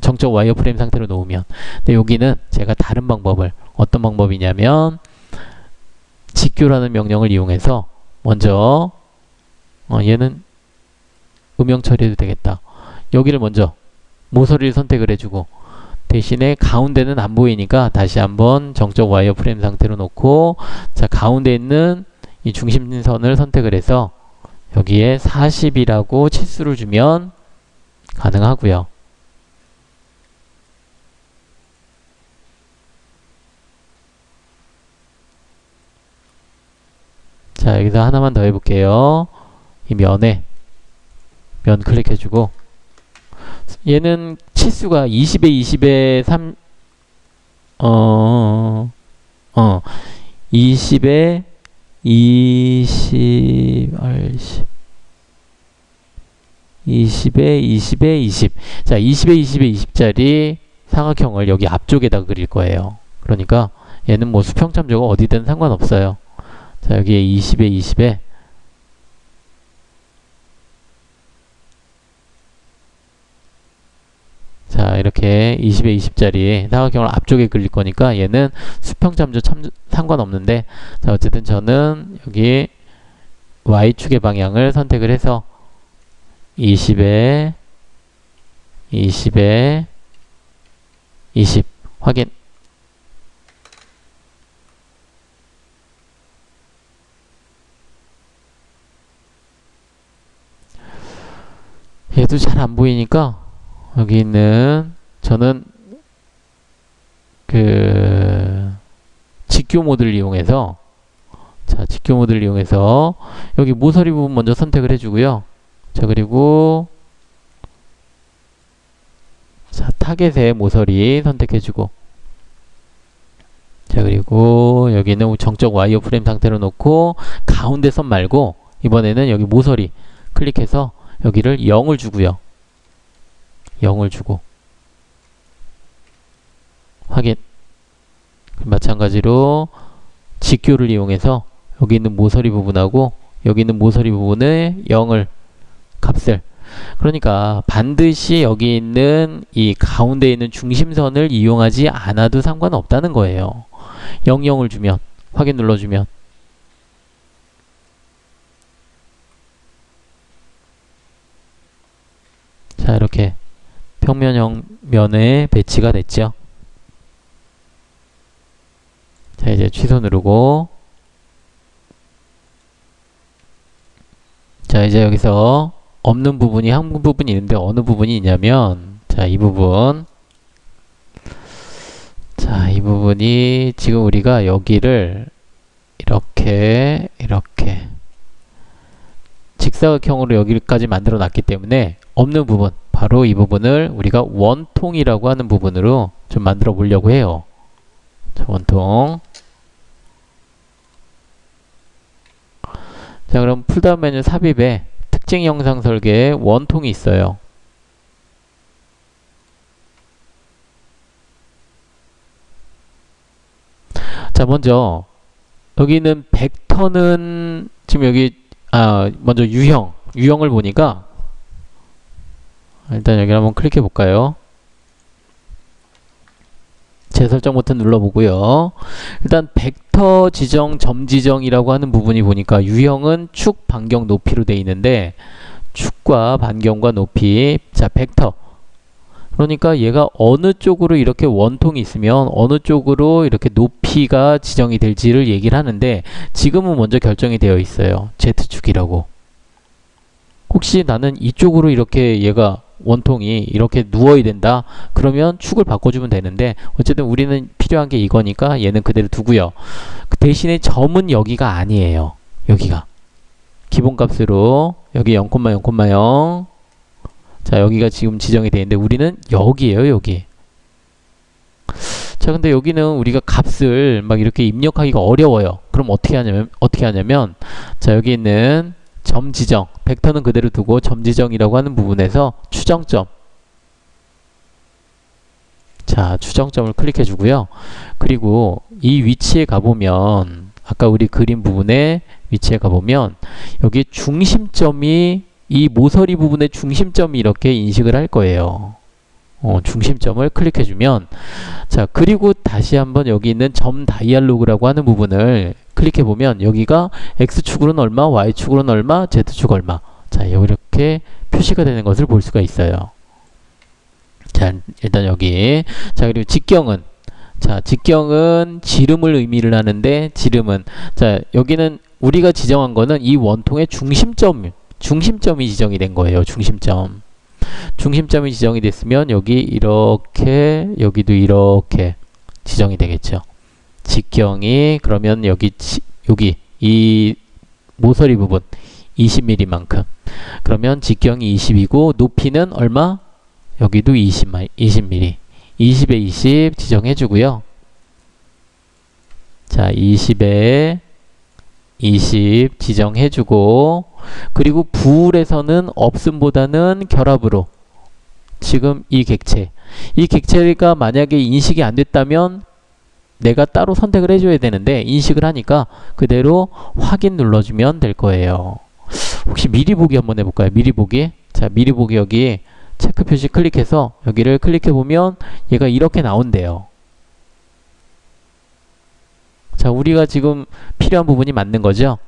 정적 와이어프레임 상태로 놓으면, 근데 여기는 제가 다른 방법을, 어떤 방법이냐면 직교라는 명령을 이용해서 먼저 얘는 음영 처리해도 되겠다. 여기를 먼저 모서리를 선택을 해주고 대신에 가운데는 안 보이니까 다시 한번 정적 와이어프레임 상태로 놓고, 자, 가운데 있는 이 중심선을 선택을 해서 여기에 40이라고 치수를 주면 가능하고요. 자, 여기서 하나만 더 해볼게요. 이 면에 면 클릭해주고 얘는 치수가 20에 20에 3 20에 20 20에 20에 20. 자, 20에 20에 20짜리 삼각형을 여기 앞쪽에다 그릴 거예요. 그러니까 얘는 뭐 수평참조가 어디든 상관없어요. 자, 여기에 20에 20에 자, 이렇게 20에 20짜리 삼각형을 앞쪽에 그릴 거니까 얘는 수평참조 상관없는데, 자, 어쨌든 저는 여기 Y축의 방향을 선택을 해서 20에 20에 20 확인. 얘도 잘 안 보이니까 여기 있는 저는 그 직교 모드를 이용해서, 자, 직교 모드를 이용해서 여기 모서리 부분 먼저 선택을 해주고요. 자, 그리고 자, 타겟의 모서리 선택해주고, 자, 그리고 여기는 정적 와이어 프레임 상태로 놓고 가운데 선 말고 이번에는 여기 모서리 클릭해서 여기를 0을 주고요. 0을 주고 확인. 마찬가지로 직교를 이용해서 여기 있는 모서리 부분하고 여기 있는 모서리 부분에 0을 값을, 그러니까 반드시 여기 있는 이 가운데 있는 중심선을 이용하지 않아도 상관없다는 거예요. 00을 주면, 확인 눌러주면, 자, 이렇게 평면형 면에 배치가 됐죠. 자, 이제 취소 누르고, 자, 이제 여기서 없는 부분이 한 부분이 있는데 어느 부분이 있냐면, 자, 이 부분, 자, 이 부분이 지금 우리가 여기를 이렇게 직사각형으로 여기까지 만들어 놨기 때문에 없는 부분, 바로 이 부분을 우리가 원통이라고 하는 부분으로 좀 만들어 보려고 해요. 자, 원통. 자, 그럼 풀다운 메뉴 삽입에 특징 영상 설계에 원통이 있어요. 자, 먼저 여기 있는 벡터는 지금 여기 먼저 유형을 보니까 일단 여기 한번 클릭해 볼까요? 재설정 버튼 눌러보고요. 일단 벡터 지정, 점 지정이라고 하는 부분이 보니까 유형은 축, 반경, 높이로 되어 있는데 축과 반경과 높이, 자, 벡터. 그러니까 얘가 어느 쪽으로 이렇게 원통이 있으면 어느 쪽으로 이렇게 높이가 지정이 될지를 얘기를 하는데 지금은 먼저 결정이 되어 있어요. Z축이라고. 혹시 나는 이쪽으로 이렇게 얘가 원통이 이렇게 누워야 된다 그러면 축을 바꿔주면 되는데 어쨌든 우리는 필요한 게 이거니까 얘는 그대로 두고요. 그 대신에 점은 여기가 아니에요. 여기가 기본값으로 여기 0,0,0 자, 여기가 지금 지정이 되어 있는데 우리는 여기에요. 여기. 자, 근데 여기는 우리가 값을 막 이렇게 입력하기가 어려워요. 그럼 어떻게 하냐면, 자, 여기 있는 점 지정, 벡터는 그대로 두고 점 지정이라고 하는 부분에서 추정점. 자, 추정점을 클릭해 주고요. 그리고 이 위치에 가보면, 아까 우리 그린 부분에 위치에 가보면, 여기 중심점이, 이 모서리 부분의 중심점이 이렇게 인식을 할 거예요. 중심점을 클릭해 주면, 자, 그리고 다시 한번 여기 있는 점 다이알로그라고 하는 부분을 클릭해 보면, 여기가 X축으로는 얼마, Y축으로는 얼마, Z축 얼마. 자, 이렇게 표시가 되는 것을 볼 수가 있어요. 자, 일단 여기. 자, 그리고 직경은, 자, 직경은 지름을 의미를 하는데, 지름은, 자, 여기는 우리가 지정한 거는 이 원통의 중심점이 지정이 된 거예요. 중심점이 지정이 됐으면 여기 이렇게, 여기도 이렇게 지정이 되겠죠. 직경이 그러면 여기 이 모서리 부분 20mm만큼. 그러면 직경이 20이고 높이는 얼마? 여기도 20mm. 20에 20 지정해 주고요. 자, 20에 20 지정해 주고, 그리고 부울에서는 없음보다는 결합으로, 지금 이 객체가 만약에 인식이 안 됐다면 내가 따로 선택을 해줘야 되는데, 인식을 하니까 그대로 확인 눌러주면 될 거예요. 혹시 미리 보기 한번 해볼까요? 미리 보기. 자, 미리 보기 여기 체크 표시 클릭해서 여기를 클릭해 보면 얘가 이렇게 나온대요. 자, 우리가 지금 필요한 부분이 맞는 거죠?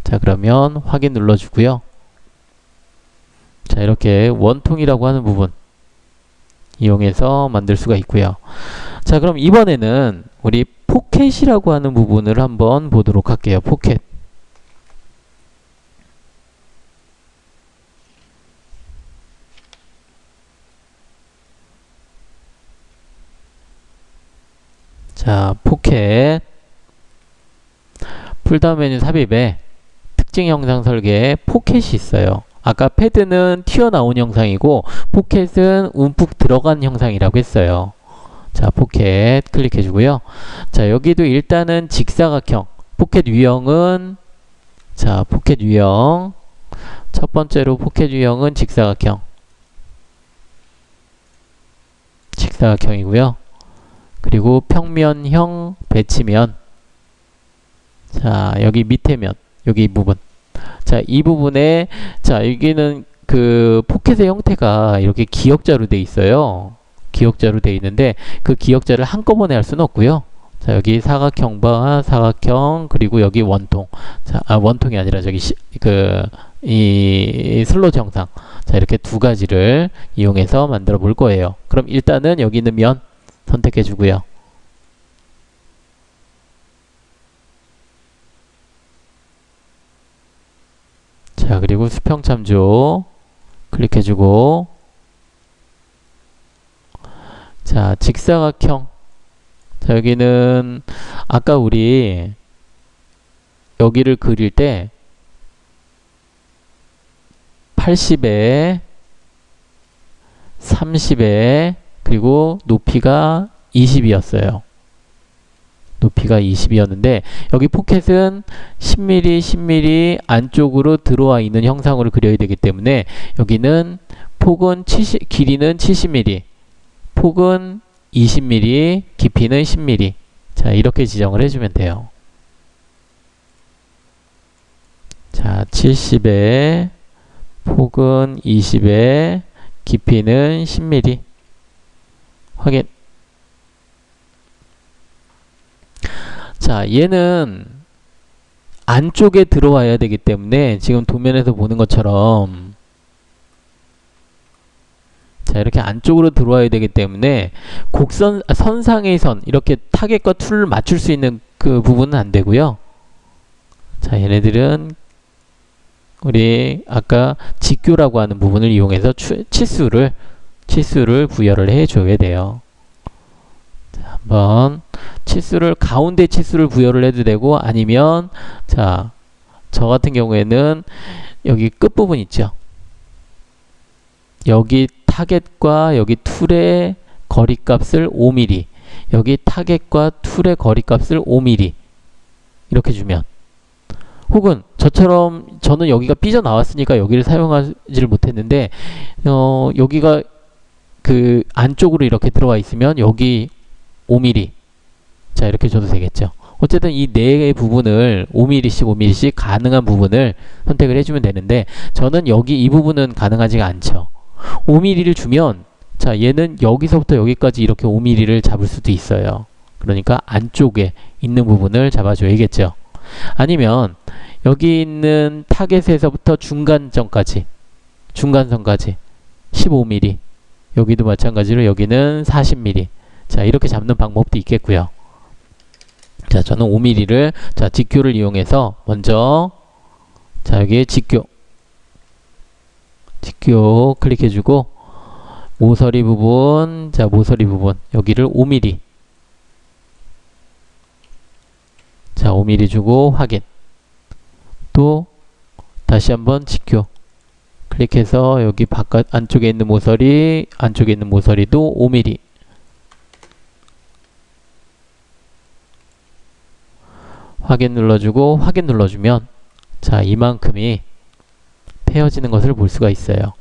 자, 그러면 확인 눌러주고요. 자, 이렇게 원통이라고 하는 부분 이용해서 만들 수가 있고요. 자, 그럼 이번에는 우리 포켓이라고 하는 부분을 한번 보도록 할게요. 포켓. 자, 포켓. 풀다운 메뉴 삽입에 특징 영상 설계에 포켓이 있어요. 아까 패드는 튀어나온 형상이고 포켓은 움푹 들어간 형상이라고 했어요. 자, 포켓 클릭해 주고요. 자, 여기도 일단은 직사각형. 포켓 유형은, 자, 포켓 유형. 첫 번째로 포켓 유형은 직사각형이고요. 그리고 평면형 배치면, 자, 여기 밑에 면, 여기 이 부분. 자, 이 부분에, 자, 여기는 그 포켓의 형태가 이렇게 기역자로 돼 있어요. 기역자로 돼 있는데 그 기역자를 한꺼번에 할 수는 없고요. 자, 여기 사각형과 사각형, 그리고 여기 원통. 자, 원통이 아니라 저기 이 슬롯 형상. 자, 이렇게 두 가지를 이용해서 만들어 볼 거예요. 그럼 일단은 여기 있는 면 선택해 주고요. 자, 그리고 수평 참조 클릭해 주고, 자, 직사각형. 자, 여기는 아까 우리 여기를 그릴 때 80에 30에 그리고 높이가 20이었어요. 높이가 20이었는데 여기 포켓은 10mm, 10mm 안쪽으로 들어와 있는 형상으로 그려야 되기 때문에 여기는 폭은 길이는 70mm, 폭은 20mm, 깊이는 10mm. 자, 이렇게 지정을 해주면 돼요. 자, 70에 폭은 20에 깊이는 10mm. 확인. 자, 얘는 안쪽에 들어와야 되기 때문에 지금 도면에서 보는 것처럼, 자, 이렇게 안쪽으로 들어와야 되기 때문에 선상의 선, 이렇게 타겟과 툴을 맞출 수 있는 그 부분은 안 되고요. 자, 얘네들은 우리 아까 직교라고 하는 부분을 이용해서 치수를 부여를 해줘야 돼요. 자, 한번 가운데 치수를 부여를 해도 되고, 아니면 자, 저 같은 경우에는 여기 끝부분 있죠. 여기 타겟과 여기 툴의 거리값을 5mm, 여기 타겟과 툴의 거리값을 5mm 이렇게 주면, 혹은 저처럼 저는 여기가 삐져나왔으니까 여기를 사용하지를 못했는데 여기가 그 안쪽으로 이렇게 들어와 있으면 여기 5mm, 자 이렇게 줘도 되겠죠. 어쨌든 이 네 개의 부분을 5mm씩 5mm씩 가능한 부분을 선택을 해주면 되는데, 저는 여기 이 부분은 가능하지가 않죠. 5mm를 주면, 자 얘는 여기서부터 여기까지 이렇게 5mm를 잡을 수도 있어요. 그러니까 안쪽에 있는 부분을 잡아줘야겠죠. 아니면 여기 있는 타겟에서부터 중간점까지, 중간선까지 15mm, 여기도 마찬가지로 여기는 40mm, 자 이렇게 잡는 방법도 있겠고요. 자 저는 5mm를, 자 직교를 이용해서 먼저, 자 여기에 직교 클릭해주고, 모서리 부분, 자 모서리 부분 여기를 5mm, 자 5mm 주고 확인. 또 다시 한번 직교 클릭해서 여기 바깥 안쪽에 있는 모서리, 안쪽에 있는 모서리도 5mm, 확인 눌러주고 확인 눌러주면, 자 이만큼이 펴지는 것을 볼 수가 있어요.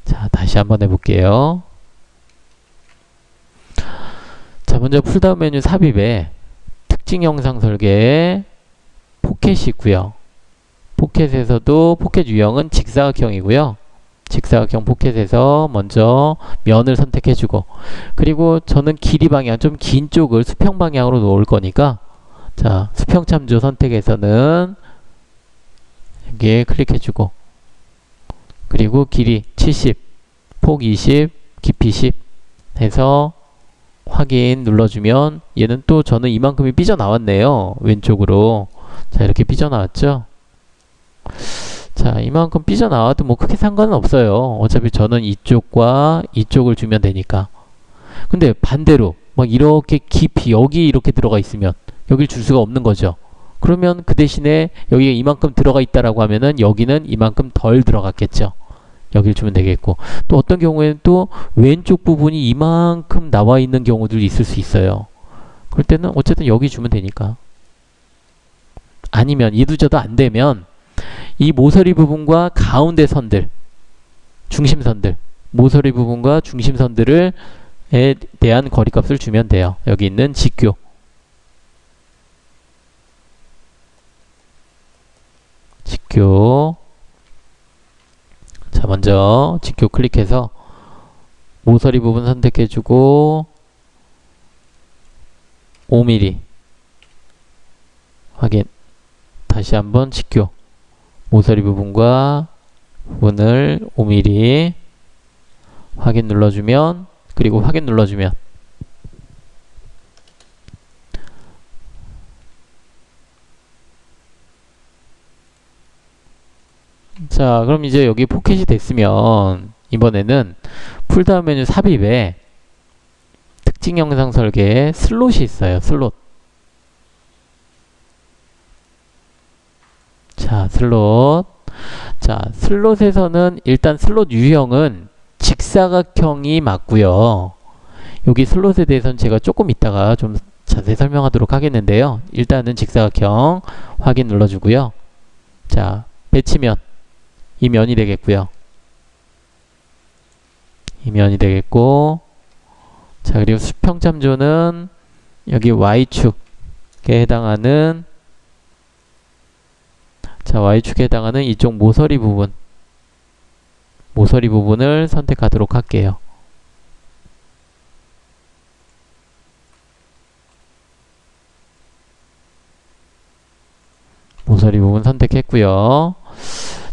자 다시 한번 해볼게요. 자 먼저 풀다운 메뉴 삽입에 특징 영상 설계에 포켓이 있고요. 포켓에서도 포켓 유형은 직사각형이고요. 직사각형 포켓에서 먼저 면을 선택해주고, 그리고 저는 길이 방향 좀 긴 쪽을 수평 방향으로 놓을 거니까, 자 수평 참조 선택에서는 여기에 클릭해주고, 그리고 길이 70, 폭 20, 깊이 10 해서 확인 눌러주면, 얘는 또 저는 이만큼이 삐져나왔네요. 왼쪽으로. 자 이렇게 삐져나왔죠. 자 이만큼 삐져나와도 뭐 크게 상관은 없어요. 어차피 저는 이쪽과 이쪽을 주면 되니까. 근데 반대로 막 이렇게 깊이 여기 이렇게 들어가 있으면 여길 줄 수가 없는 거죠. 그러면 그 대신에 여기가 이만큼 들어가 있다라고 하면은 여기는 이만큼 덜 들어갔겠죠. 여기를 주면 되겠고, 또 어떤 경우에는 또 왼쪽 부분이 이만큼 나와 있는 경우들이 있을 수 있어요. 그럴 때는 어쨌든 여기 주면 되니까. 아니면 이두저도 안 되면 이 모서리 부분과 가운데 선들, 중심선들, 모서리 부분과 중심선들에 대한 거리값을 주면 돼요. 여기 있는 직교, 자 먼저 직교 클릭해서 모서리 부분 선택해주고 5mm 확인. 다시 한번 직교, 모서리 부분과 부분을 5mm 확인 눌러주면, 그리고 확인 눌러주면, 자 그럼 이제 여기 포켓이 됐으면 이번에는 풀다운 메뉴 삽입에 특징 영상 설계에 슬롯이 있어요. 슬롯. 자 슬롯. 자 슬롯에서는 일단 슬롯 유형은 직사각형이 맞고요. 여기 슬롯에 대해서는 제가 조금 이따가 좀 자세히 설명하도록 하겠는데요. 일단은 직사각형 확인 눌러주고요. 자 배치면 이 면이 되겠고요. 이 면이 되겠고, 자 그리고 수평 참조는 여기 Y축에 해당하는, 자 Y축에 해당하는 이쪽 모서리 부분, 모서리 부분을 선택하도록 할게요. 모서리 부분 선택했고요.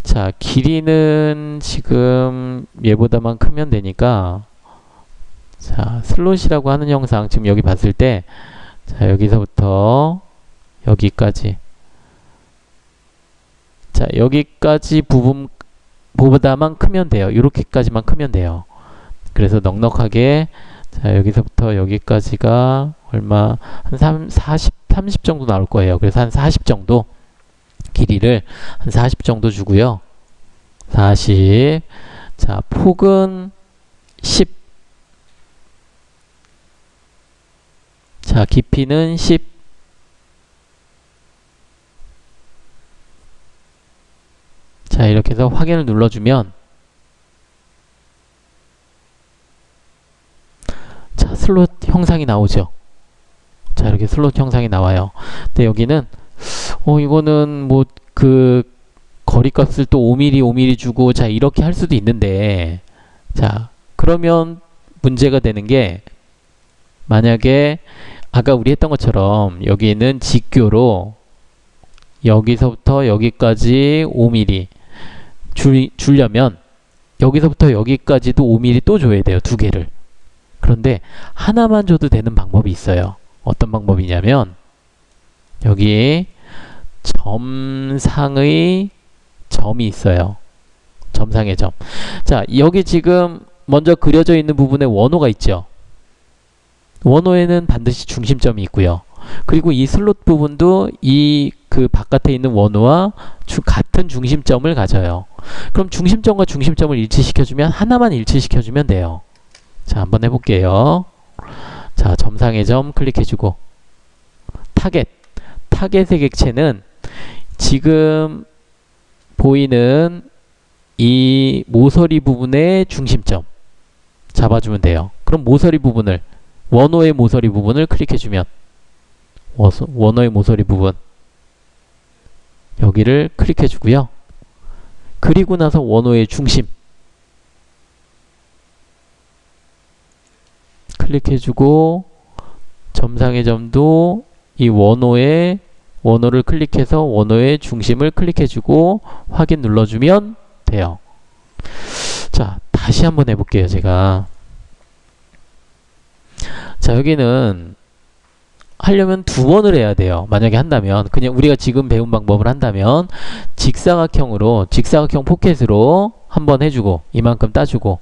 자 길이는 지금 얘보다만 크면 되니까, 자 슬롯이라고 하는 영상 지금 여기 봤을 때, 자 여기서부터 여기까지, 자 여기까지 부분보다만 크면 돼요. 이렇게까지만 크면 돼요. 그래서 넉넉하게, 자 여기서부터 여기까지가 얼마, 한 30 정도 나올 거예요. 그래서 한 40 정도 길이를 한 40 정도 주고요. 40. 자 폭은 10. 자, 깊이는 10. 자, 이렇게 해서 확인을 눌러주면 자, 슬롯 형상이 나오죠. 자, 이렇게 슬롯 형상이 나와요. 근데 여기는 이거는 뭐 그 거리값을 또 5mm 5mm 주고 자, 이렇게 할 수도 있는데, 자, 그러면 문제가 되는 게, 만약에 아까 우리 했던 것처럼 여기는 직교로 여기서부터 여기까지 5mm 주려면 여기서부터 여기까지도 5mm 또 줘야 돼요. 두 개를. 그런데 하나만 줘도 되는 방법이 있어요. 어떤 방법이냐면, 여기 점상의 점이 있어요. 점상의 점. 자, 여기 지금 먼저 그려져 있는 부분에 원호가 있죠. 원호에는 반드시 중심점이 있고요. 그리고 이 슬롯 부분도 이 그 바깥에 있는 원호와 같은 중심점을 가져요. 그럼 중심점과 중심점을 일치시켜주면, 하나만 일치시켜주면 돼요. 자, 한번 해볼게요. 자, 점상의 점 클릭해주고, 타겟의 객체는 지금 보이는 이 모서리 부분의 중심점 잡아주면 돼요. 그럼 모서리 부분을, 원호의 모서리 부분을 클릭해주면, 원호의 모서리 부분 여기를 클릭해주고요. 그리고 나서 원호의 중심 클릭해주고, 점상의 점도 이 원호를 클릭해서 원호의 중심을 클릭해주고 확인 눌러주면 돼요. 자, 다시 한번 해볼게요. 제가 자, 여기는 하려면 두 번을 해야 돼요. 만약에 한다면, 그냥 우리가 지금 배운 방법을 한다면 직사각형 포켓으로 한 번 해주고, 이만큼 따주고,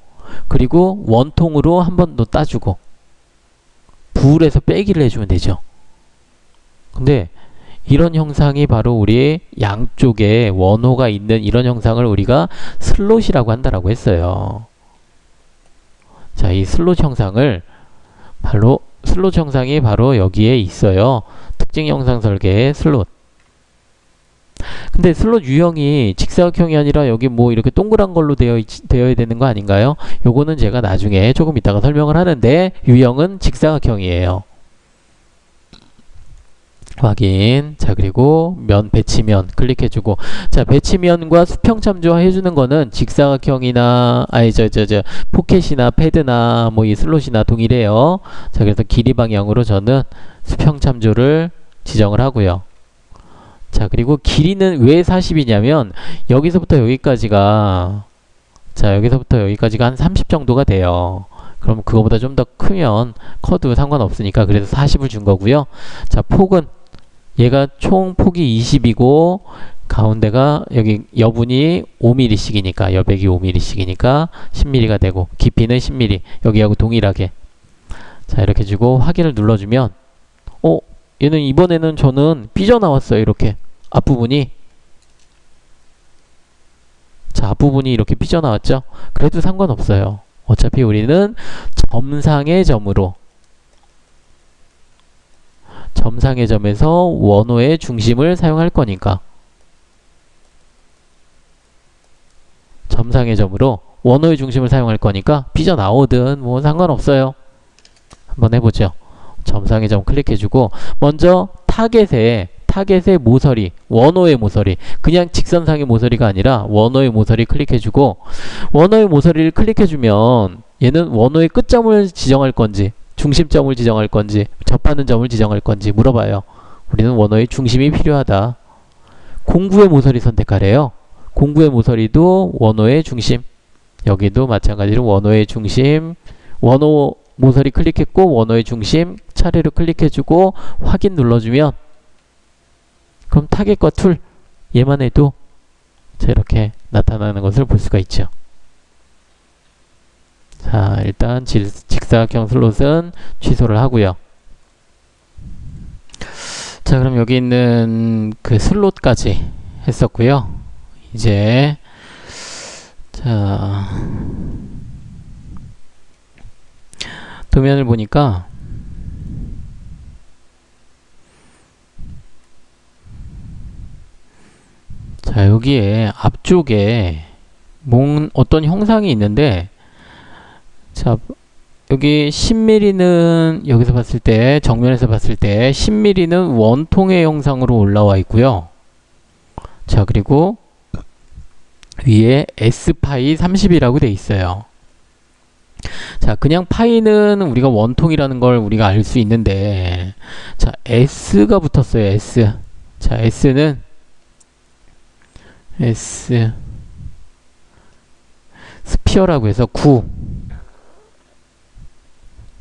그리고 원통으로 한 번 더 따주고, 부울에서 빼기를 해주면 되죠. 근데 이런 형상이 바로 우리 양쪽에 원호가 있는 이런 형상을 우리가 슬롯이라고 한다라고 했어요. 자, 이 슬롯 형상이 바로 여기에 있어요. 특징 형상 설계의 슬롯. 근데 슬롯 유형이 직사각형이 아니라 여기 뭐 이렇게 동그란 걸로 되어야 되는 거 아닌가요? 요거는 제가 나중에 조금 이따가 설명을 하는데, 유형은 직사각형이에요. 확인. 자, 그리고 배치면 클릭해주고, 자, 배치면과 수평 참조해주는 거는 직사각형이나 포켓이나 패드나 뭐 이 슬롯이나 동일해요. 자, 그래서 길이 방향으로 저는 수평 참조를 지정을 하고요. 자, 그리고 길이는 왜 40이냐면 여기서부터 여기까지가 한 30 정도가 돼요. 그럼 그거보다 좀 더 크면 커도 상관없으니까 그래서 40을 준 거고요. 자, 폭은 얘가 총 폭이 20이고 가운데가 여기 여분이 5mm씩이니까, 여백이 5mm씩이니까 10mm가 되고, 깊이는 10mm, 여기하고 동일하게. 자, 이렇게 주고 확인을 눌러주면 얘는 이번에는 저는 삐져나왔어요. 이렇게 앞부분이 이렇게 삐져나왔죠. 그래도 상관없어요. 어차피 우리는 점상의 점에서 원호의 중심을 사용할 거니까, 점상의 점으로 원호의 중심을 사용할 거니까 삐져나오든 뭐 상관없어요. 한번 해보죠. 점상의 점 클릭해주고, 먼저 타겟의 모서리, 원호의 모서리, 그냥 직선상의 모서리가 아니라 원호의 모서리 클릭해주고, 원호의 모서리를 클릭해주면 얘는 원호의 끝점을 지정할 건지 중심점을 지정할 건지 접하는 점을 지정할 건지 물어봐요. 우리는 원호의 중심이 필요하다. 공구의 모서리 선택하래요. 공구의 모서리도 원호의 중심, 여기도 마찬가지로 원호의 중심, 원호 모서리 클릭했고 원호의 중심 차례로 클릭해주고 확인 눌러주면, 그럼 타겟과 툴 얘만 해도 자, 이렇게 나타나는 것을 볼 수가 있죠. 자, 일단 직사각형 슬롯은 취소를 하고요. 자, 그럼 여기 있는 그 슬롯까지 했었고요. 이제 자, 도면을 보니까 여기에 앞쪽에 어떤 형상이 있는데, 자, 여기 10mm는 여기서 봤을 때, 정면에서 봤을 때 10mm는 원통의 형상으로 올라와 있고요. 자, 그리고 위에 S파이 30이라고 돼 있어요. 자, 그냥 파이는 우리가 원통이라는 걸 우리가 알 수 있는데, 자, S가 붙었어요. S. 자, S는 스피어라고 해서 9.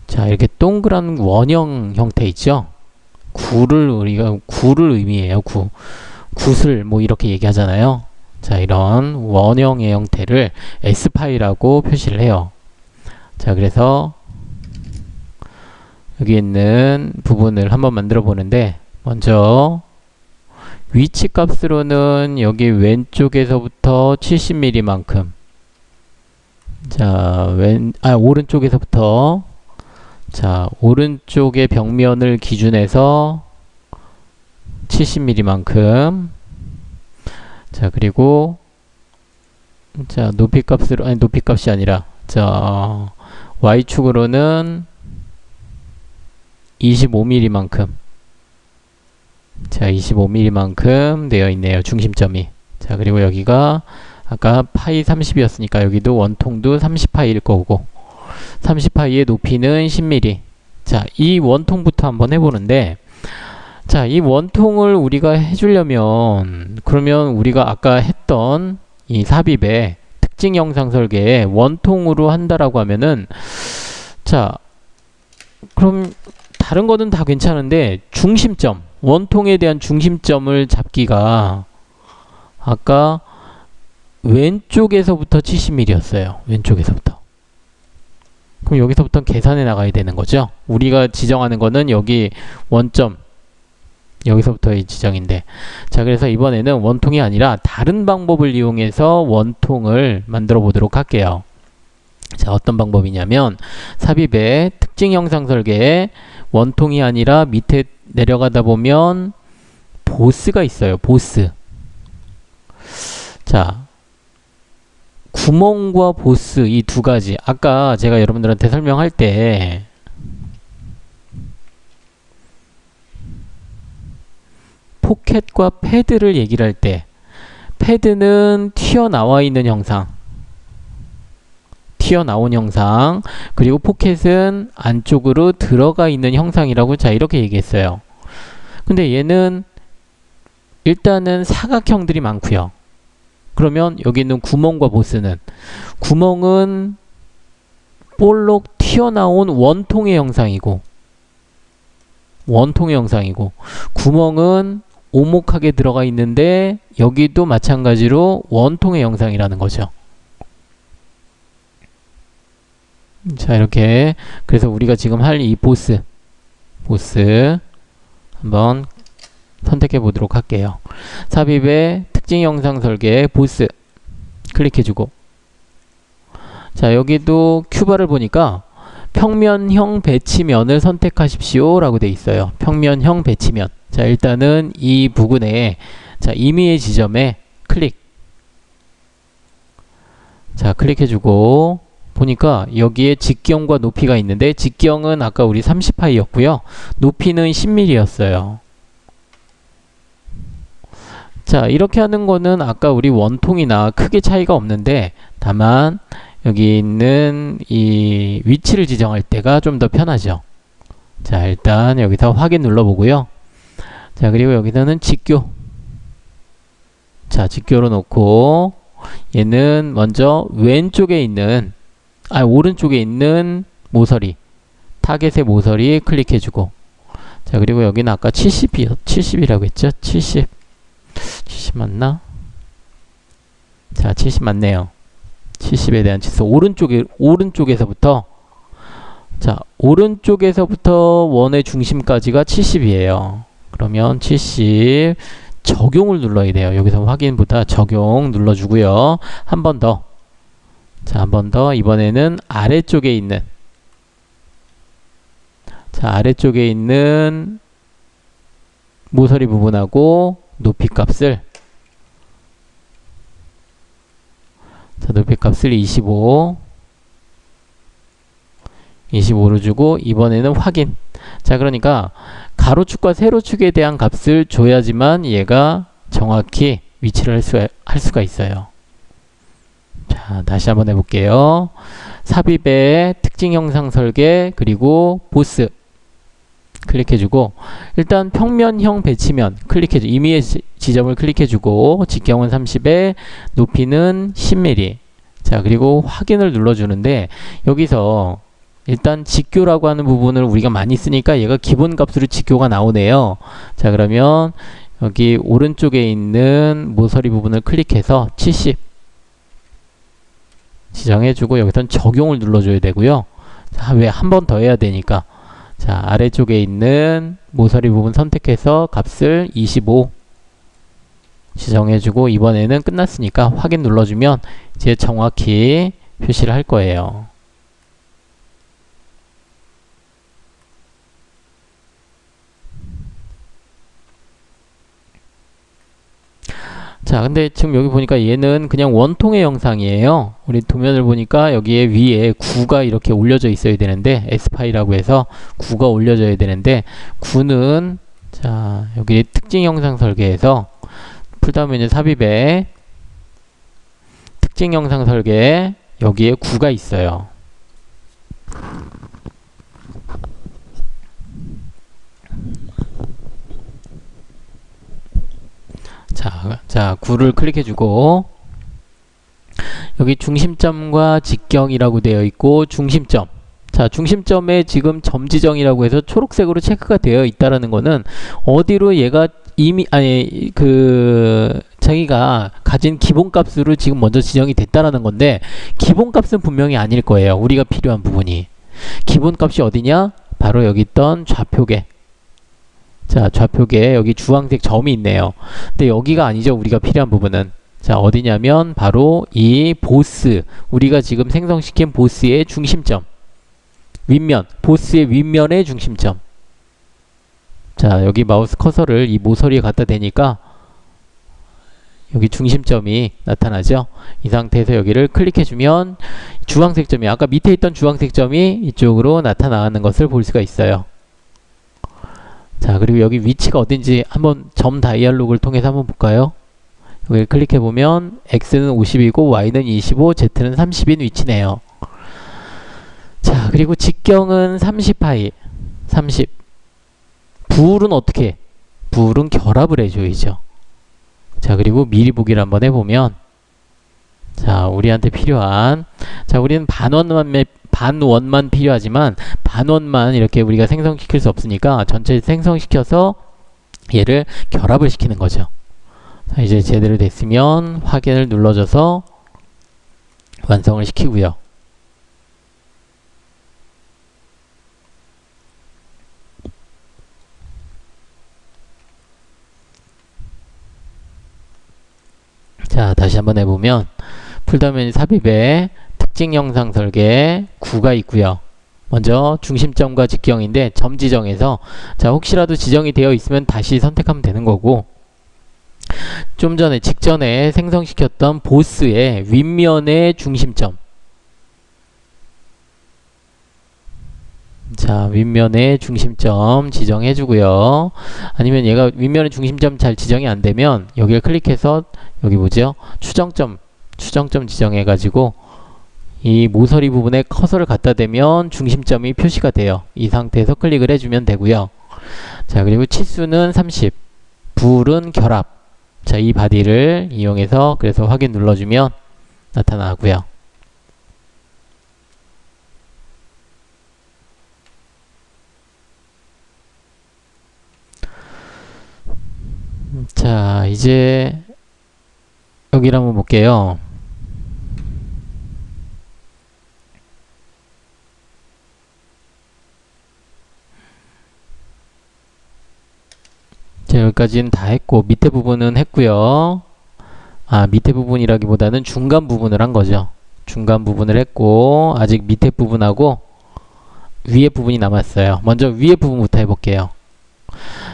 자, 이렇게 동그란 원형 형태 있죠? 우리가 9를 의미해요. 9. 굿을 뭐 이렇게 얘기하잖아요. 자, 이런 원형의 형태를 S파이라고 표시를 해요. 자, 그래서 여기 있는 부분을 한번 만들어 보는데, 먼저 위치 값으로는 여기 왼쪽에서부터 70mm만큼, 자, 오른쪽에서부터, 자, 오른쪽의 벽면을 기준해서 70mm만큼, 자, 그리고 자, 높이 값이 아니라, 자, Y축으로는 25mm만큼, 자, 25mm만큼 되어 있네요. 중심점이. 자, 그리고 여기가 아까 파이 30이었으니까 여기도 원통도 30파이일 거고, 30파이의 높이는 10mm. 자, 이 원통부터 한번 해보는데, 자, 이 원통을 우리가 해주려면, 그러면 우리가 아까 했던 이 삽입의 특징 영상 설계에 원통으로 한다라고 하면은, 자, 그럼 다른 거는 다 괜찮은데 중심점, 원통에 대한 중심점을 잡기가 아까 왼쪽에서부터 70mm였어요. 왼쪽에서부터. 그럼 여기서부터 계산해 나가야 되는 거죠. 우리가 지정하는 거는 여기 원점, 여기서부터의 지정인데, 자, 그래서 이번에는 원통이 아니라 다른 방법을 이용해서 원통을 만들어 보도록 할게요. 자, 어떤 방법이냐면, 삽입의 특징 형상 설계에 원통이 아니라 밑에 내려가다 보면 보스가 있어요. 보스. 자, 구멍과 보스, 이 두 가지. 아까 제가 여러분들한테 설명할 때 포켓과 패드를 얘기를 할 때, 패드는 튀어나와 있는 형상, 튀어나온 형상, 그리고 포켓은 안쪽으로 들어가 있는 형상이라고, 자, 이렇게 얘기했어요. 근데 얘는 일단은 사각형들이 많고요. 그러면 여기 있는 구멍과 보스는, 구멍은 볼록 튀어나온 원통의 형상이고, 구멍은 오목하게 들어가 있는데 여기도 마찬가지로 원통의 형상이라는 거죠. 자, 이렇게, 그래서 우리가 지금 할 이 보스 한번 선택해 보도록 할게요. 삽입의 특징 영상 설계 보스 클릭해주고, 자, 여기도 큐바를 보니까 평면형 배치면을 선택하십시오 라고 돼 있어요. 평면형 배치면. 자, 일단은 이 부근에, 자, 임의의 지점에 자, 클릭해주고 보니까 여기에 직경과 높이가 있는데, 직경은 아까 우리 30파이였고요. 높이는 10mm였어요. 자, 이렇게 하는 거는 아까 우리 원통이나 크게 차이가 없는데, 다만 여기 있는 이 위치를 지정할 때가 좀 더 편하죠. 자, 일단 여기서 확인 눌러보고요. 자, 그리고 여기서는 직교. 자, 직교로 놓고, 얘는 먼저 왼쪽에 있는, 오른쪽에 있는 모서리, 타겟의 모서리 클릭해주고, 자, 그리고 여기는 아까 70이라고 했죠? 70 맞나? 자, 70 맞네요. 70에 대한 치수. 오른쪽에서부터, 자, 오른쪽에서부터 원의 중심까지가 70이에요. 그러면 70, 적용을 눌러야 돼요. 여기서 확인보다 적용 눌러주고요. 한 번 더. 자, 한 번 더. 이번에는 아래쪽에 있는, 자, 아래쪽에 있는 모서리 부분하고 높이 값을 자, 높이 값을 25로 주고 이번에는 확인. 자, 그러니까 가로축과 세로축에 대한 값을 줘야지만 얘가 정확히 위치를 할 수가 있어요. 자, 다시 한번 해볼게요. 삽입의 특징 형상 설계 그리고 보스 클릭해주고 일단 평면형 배치면 클릭해줘. 임의의 지점을 클릭해주고 직경은 30에 높이는 10mm. 자, 그리고 확인을 눌러주는데 여기서 일단 직교라고 하는 부분을 우리가 많이 쓰니까 얘가 기본 값으로 직교가 나오네요. 자, 그러면 여기 오른쪽에 있는 모서리 부분을 클릭해서 70 지정해주고 여기선 적용을 눌러줘야 되고요. 왜 한 번 더 해야 되니까. 자, 아래쪽에 있는 모서리 부분 선택해서 값을 25 지정해주고 이번에는 끝났으니까 확인 눌러주면 이제 정확히 표시를 할 거예요. 자, 근데 지금 여기 보니까 얘는 그냥 원통의 영상이에요. 우리 도면을 보니까 여기에 위에 9가 이렇게 올려져 있어야 되는데 S파이라고 해서 9가 올려져야 되는데 9는 자, 여기 특징 영상 설계에서 풀다음에 삽입에 특징 영상 설계 여기에 9가 있어요. 자, 9를 클릭해주고 여기 중심점과 직경이라고 되어 있고 중심점. 자, 중심점에 지금 점 지정이라고 해서 초록색으로 체크가 되어 있다라는 거는 어디로 얘가 이미 자기가 가진 기본값으로 지금 먼저 지정이 됐다라는 건데 기본값은 분명히 아닐 거예요. 우리가 필요한 부분이 기본값이 어디냐? 바로 여기 있던 좌표계. 자, 좌표계에 여기 주황색 점이 있네요. 근데 여기가 아니죠. 우리가 필요한 부분은. 자, 어디냐면 바로 이 보스. 우리가 지금 생성시킨 보스의 중심점. 윗면. 보스의 윗면의 중심점. 자, 여기 마우스 커서를 이 모서리에 갖다 대니까 여기 중심점이 나타나죠. 이 상태에서 여기를 클릭해주면 주황색 점이 아까 밑에 있던 주황색 점이 이쪽으로 나타나는 것을 볼 수가 있어요. 자, 그리고 여기 위치가 어딘지 한번 점 다이얼로그를 통해서 한번 볼까요? 여기 클릭해 보면 X는 50이고 Y는 25, Z는 30인 위치네요. 자, 그리고 직경은 30파이 30. 부울은 어떻게 해? 부울은 결합을 해줘야죠. 자, 그리고 미리 보기를 한번 해보면 자, 우리한테 필요한 자, 우리는 반원만 필요하지만 반원만 이렇게 우리가 생성시킬 수 없으니까 전체 생성시켜서 얘를 결합을 시키는 거죠. 자, 이제 제대로 됐으면 확인을 눌러줘서 완성을 시키고요. 자, 다시 한번 해보면 풀더맨 삽입에 특징 영상 설계 9가 있고요. 먼저 중심점과 직경인데 점 지정해서 자, 혹시라도 지정이 되어 있으면 다시 선택하면 되는 거고 좀 전에 직전에 생성시켰던 보스의 윗면의 중심점 자, 윗면의 중심점 지정해 주고요. 아니면 얘가 윗면의 중심점 잘 지정이 안 되면 여기를 클릭해서 여기 뭐죠? 추정점 지정해 가지고 이 모서리 부분에 커서를 갖다 대면 중심점이 표시가 돼요. 이 상태에서 클릭을 해주면 되고요. 자, 그리고 치수는 30 부울은 결합. 자, 이 바디를 이용해서 그래서 확인 눌러주면 나타나고요. 자, 이제 여기를 한번 볼게요. 자, 여기까지는 다 했고 밑에 부분은 했고요. 아, 밑에 부분이라기보다는 중간 부분을 한 거죠. 중간 부분을 했고 아직 밑에 부분하고 위에 부분이 남았어요. 먼저 위에 부분부터 해볼게요.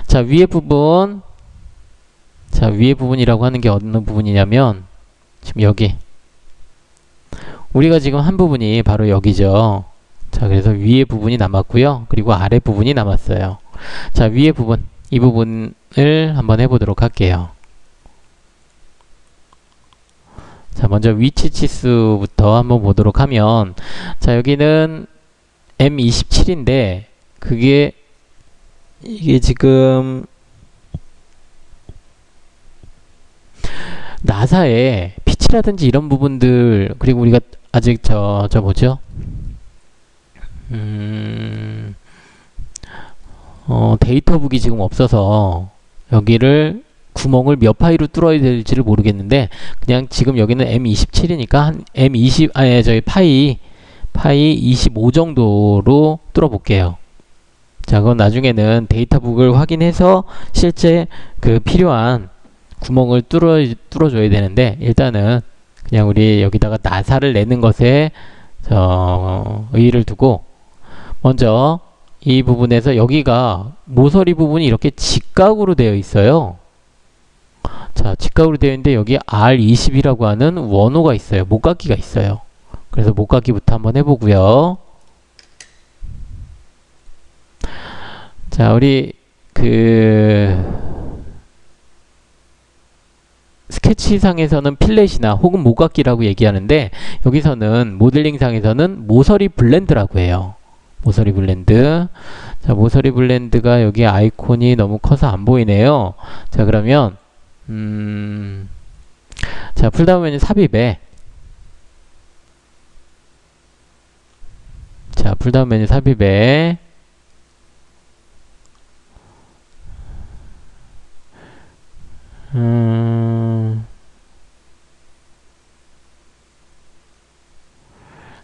자, 위에 부분 자, 위에 부분이라고 하는 게 어느 부분이냐면 지금 여기 우리가 지금 한 부분이 바로 여기죠. 자, 그래서 위에 부분이 남았고요. 그리고 아래 부분이 남았어요. 자, 위에 부분, 이 부분을 한번 해보도록 할게요. 자, 먼저 위치 치수부터 한번 보도록 하면, 자, 여기는 M27인데, 이게 지금, 나사의 피치라든지 이런 부분들, 그리고 우리가 아직 뭐죠? 데이터북이 지금 없어서 여기를 구멍을 몇 파이로 뚫어야 될지를 모르겠는데, 그냥 지금 여기는 M27이니까 한 M20, 파이 25 정도로 뚫어 볼게요. 자, 그건 나중에는 데이터북을 확인해서 실제 그 필요한 구멍을 뚫어줘야 되는데, 일단은 그냥 우리 여기다가 나사를 내는 것에 의의를 두고, 먼저 이 부분에서 여기가 모서리 부분이 이렇게 직각으로 되어 있어요. 자, 직각으로 되어 있는데 여기 R20이라고 하는 원호가 있어요. 목깎이가 있어요. 그래서 목깎이부터 한번 해보고요. 자, 우리 스케치상에서는 필렛이나 혹은 목깎이라고 얘기하는데, 여기서는 모델링상에서는 모서리 블렌드라고 해요. 모서리 블렌드. 자, 모서리 블렌드가 여기 아이콘이 너무 커서 안 보이네요. 자, 그러면 자, 풀다운 메뉴 삽입에, 자, 풀다운 메뉴 삽입에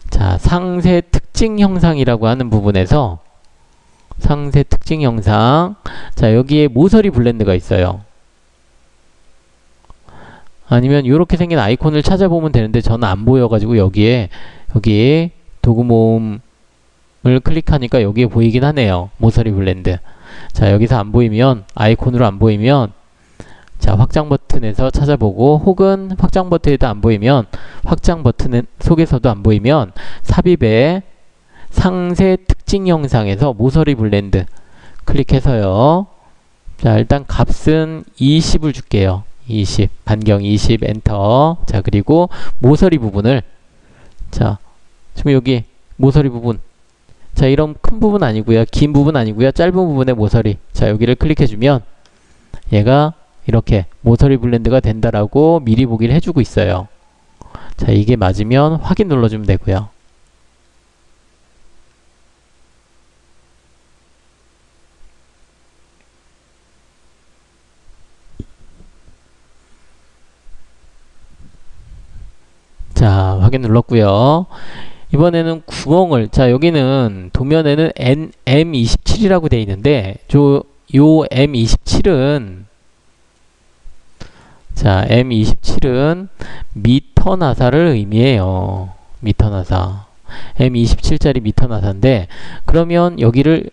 자, 상세 특징 형상이라고 하는 부분에서 상세 특징 형상, 자, 여기에 모서리 블렌드가 있어요. 아니면 이렇게 생긴 아이콘을 찾아보면 되는데 저는 안 보여가지고 여기 도구 모음을 클릭하니까 여기에 보이긴 하네요. 모서리 블렌드. 자, 여기서 안 보이면, 아이콘으로 안 보이면, 자, 확장 버튼에서 찾아보고, 혹은 확장 버튼에도 안 보이면, 확장 버튼 속에서도 안 보이면, 삽입에 상세 특징 영상에서 모서리 블렌드 클릭해서요. 자, 일단 값은 20을 줄게요. 20, 반경 20, 엔터. 자, 그리고 모서리 부분을, 자, 지금 여기 모서리 부분, 자, 이런 큰 부분 아니고요, 긴 부분 아니고요, 짧은 부분의 모서리, 자, 여기를 클릭해주면 얘가 이렇게 모서리 블렌드가 된다라고 미리 보기를 해주고 있어요. 자, 이게 맞으면 확인 눌러주면 되고요. 자, 확인 눌렀고요. 이번에는 구멍을, 자, 여기는 도면에는 M27이라고 되어 있는데, 요 M27은, 자, M27은 미터 나사를 의미해요. 미터 나사. M27짜리 미터 나사인데, 그러면 여기를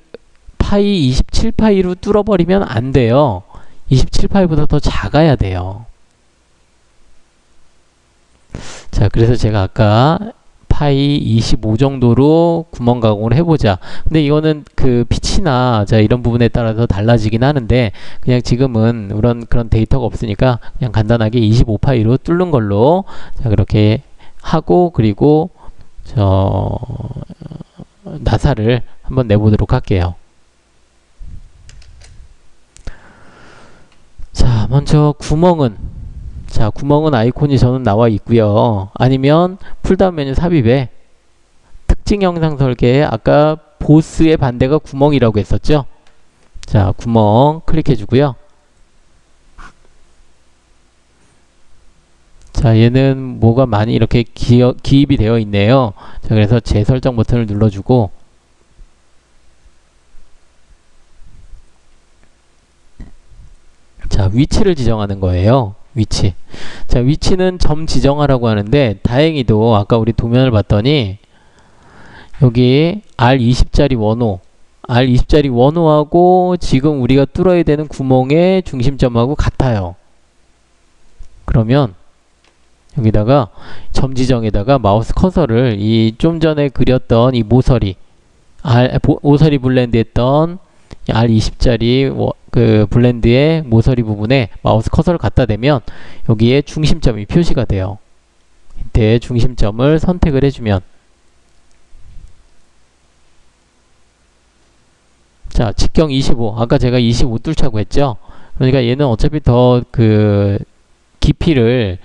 파이 27파이로 뚫어버리면 안 돼요. 27파이보다 더 작아야 돼요. 자, 그래서 제가 아까 파이 25 정도로 구멍 가공을 해보자. 근데 이거는 그 피치나 자 이런 부분에 따라서 달라지긴 하는데, 그냥 지금은 그런 데이터가 없으니까 그냥 간단하게 25파이로 뚫는 걸로, 자, 그렇게 하고, 그리고 나사를 한번 내보도록 할게요. 자, 먼저 구멍은, 자, 구멍은 아이콘이 저는 나와 있고요. 아니면 풀다운 메뉴 삽입에 특징 영상 설계에 아까 보스의 반대가 구멍이라고 했었죠. 자, 구멍 클릭해 주고요. 자, 얘는 뭐가 많이 이렇게 기입이 되어 있네요. 자, 그래서 재설정 버튼을 눌러주고, 자, 위치를 지정하는 거예요. 위치. 자, 위치는 점 지정하라고 하는데, 다행히도 아까 우리 도면을 봤더니 여기 R20짜리 원호, R20짜리 원호하고 지금 우리가 뚫어야 되는 구멍의 중심점하고 같아요. 그러면 여기다가 점 지정에다가 마우스 커서를 이 좀 전에 그렸던 이 모서리 모서리 블렌드 했던 R20짜리 그 블렌드의 모서리 부분에 마우스 커서를 갖다 대면 여기에 중심점이 표시가 돼요. 이때 중심점을 선택을 해주면, 자, 직경 25. 아까 제가 25 뚫자고 했죠? 그러니까 얘는 어차피 더 그 깊이를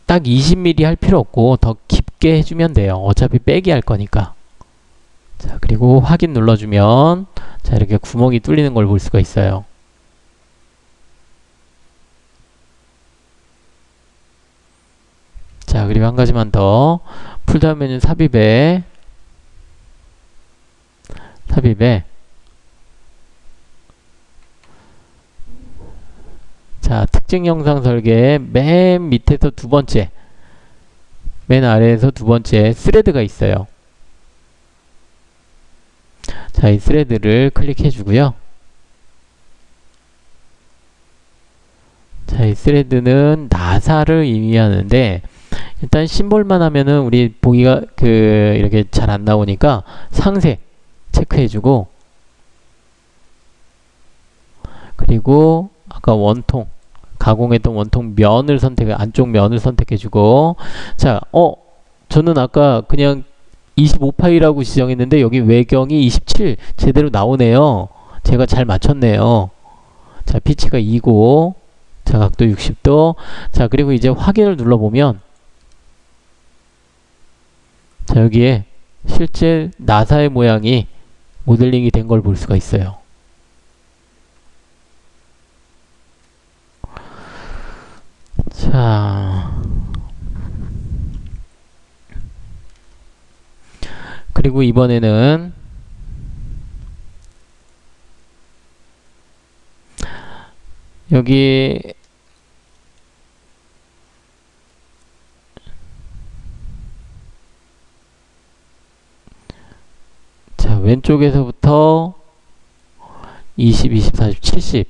딱 20mm 할 필요 없고 더 깊게 해주면 돼요. 어차피 빼기 할 거니까. 자, 그리고 확인 눌러주면 자, 이렇게 구멍이 뚫리는 걸 볼 수가 있어요. 자, 그리고 한 가지만 더. 풀다운 메뉴 삽입에 자, 특징 영상 설계 맨 밑에서 두 번째, 맨 아래에서 두 번째 스레드가 있어요. 자, 이 스레드를 클릭해 주고요. 자, 이 스레드는 나사를 의미하는데, 일단 심볼만 하면은 우리 보기가 이렇게 잘 안 나오니까 상세 체크해 주고, 그리고 아까 원통 가공했던 원통 면을 안쪽 면을 선택해 주고, 자, 저는 아까 그냥 25파이라고 지정했는데 여기 외경이 27 제대로 나오네요. 제가 잘 맞췄네요. 자, 피치가 2고, 자, 각도 60도. 자, 그리고 이제 확인을 눌러보면, 자, 여기에 실제 나사의 모양이 모델링이 된 걸 볼 수가 있어요. 자, 그리고 이번에는 여기 자, 왼쪽에서부터 20, 20, 40,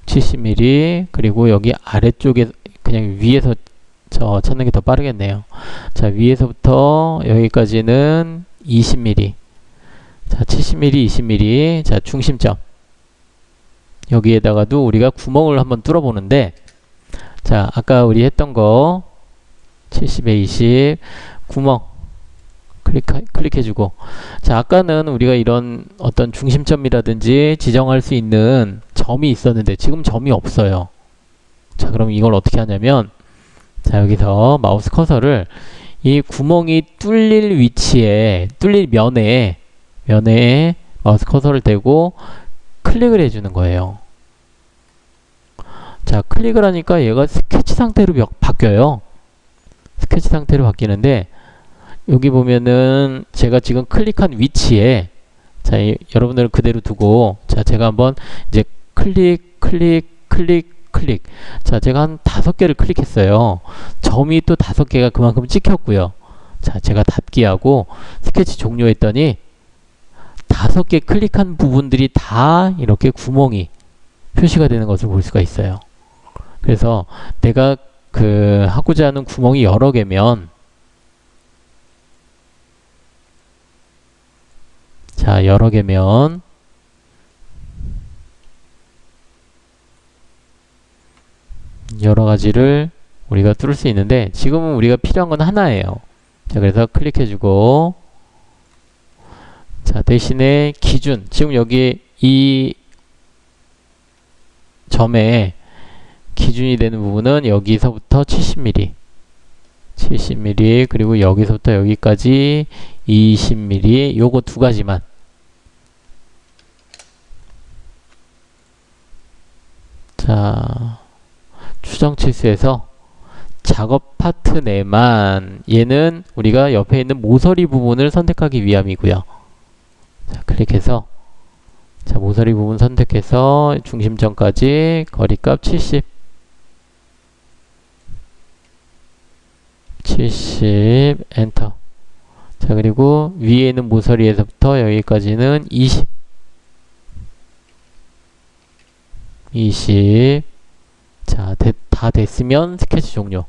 70mm, 그리고 여기 아래쪽에 그냥 위에서 찾는 게 더 빠르겠네요. 자, 위에서부터 여기까지는 20mm. 자, 70mm, 20mm. 자, 중심점. 여기에다가도 우리가 구멍을 한번 뚫어보는데, 자, 아까 우리 했던 거 70에 20 구멍 클릭해주고, 자, 아까는 우리가 이런 어떤 중심점이라든지 지정할 수 있는 점이 있었는데 지금 점이 없어요. 자, 그럼 이걸 어떻게 하냐면, 자, 여기서 마우스 커서를 이 구멍이 뚫릴 위치에, 뚫릴 면에 마우스 커서를 대고 클릭을 해주는 거예요. 자, 클릭을 하니까 얘가 스케치 상태로 바뀌어요. 스케치 상태로 바뀌는데, 여기 보면은 제가 지금 클릭한 위치에, 자, 여러분들은 그대로 두고, 자, 제가 한번 이제 클릭. 자, 제가 한 5개를 클릭했어요. 점이 또 5개가 그만큼 찍혔고요. 자, 제가 닫기하고 스케치 종료했더니 5개 클릭한 부분들이 다 이렇게 구멍이 표시가 되는 것을 볼 수가 있어요. 그래서 내가 하고자 하는 구멍이 여러 개면, 자, 여러 개면 여러 가지를 우리가 뚫을 수 있는데, 지금은 우리가 필요한 건 하나예요. 자, 그래서 클릭해주고, 자, 대신에 기준, 지금 여기 이 점에 기준이 되는 부분은 여기서부터 70mm, 그리고 여기서부터 여기까지 20mm, 요거 두 가지만. 자, 추정 치수에서 작업 파트 내만, 얘는 우리가 옆에 있는 모서리 부분을 선택하기 위함이고요. 자, 클릭해서, 자, 모서리 부분 선택해서 중심점까지 거리값 70 엔터. 자, 그리고 위에 있는 모서리에서부터 여기까지는 20 자, 다 다 됐으면 스케치 종료.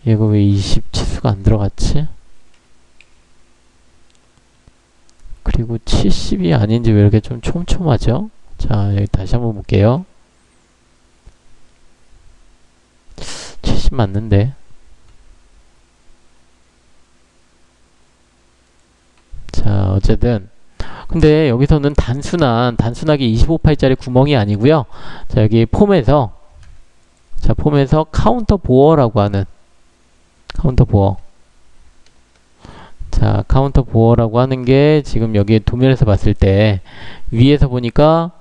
얘가 왜 20 치수가 안 들어갔지? 그리고 70이 아닌지 왜 이렇게 좀 촘촘하죠? 자, 여기 다시 한번 볼게요. 70 맞는데. 자, 어쨌든 근데 여기서는 단순하게 25파이짜리 구멍이 아니고요. 자, 여기 폼에서 카운터 보어라고 하는 카운터 보어. 자, 카운터 보어라고 하는 게 지금 여기 도면에서 봤을 때 위에서 보니까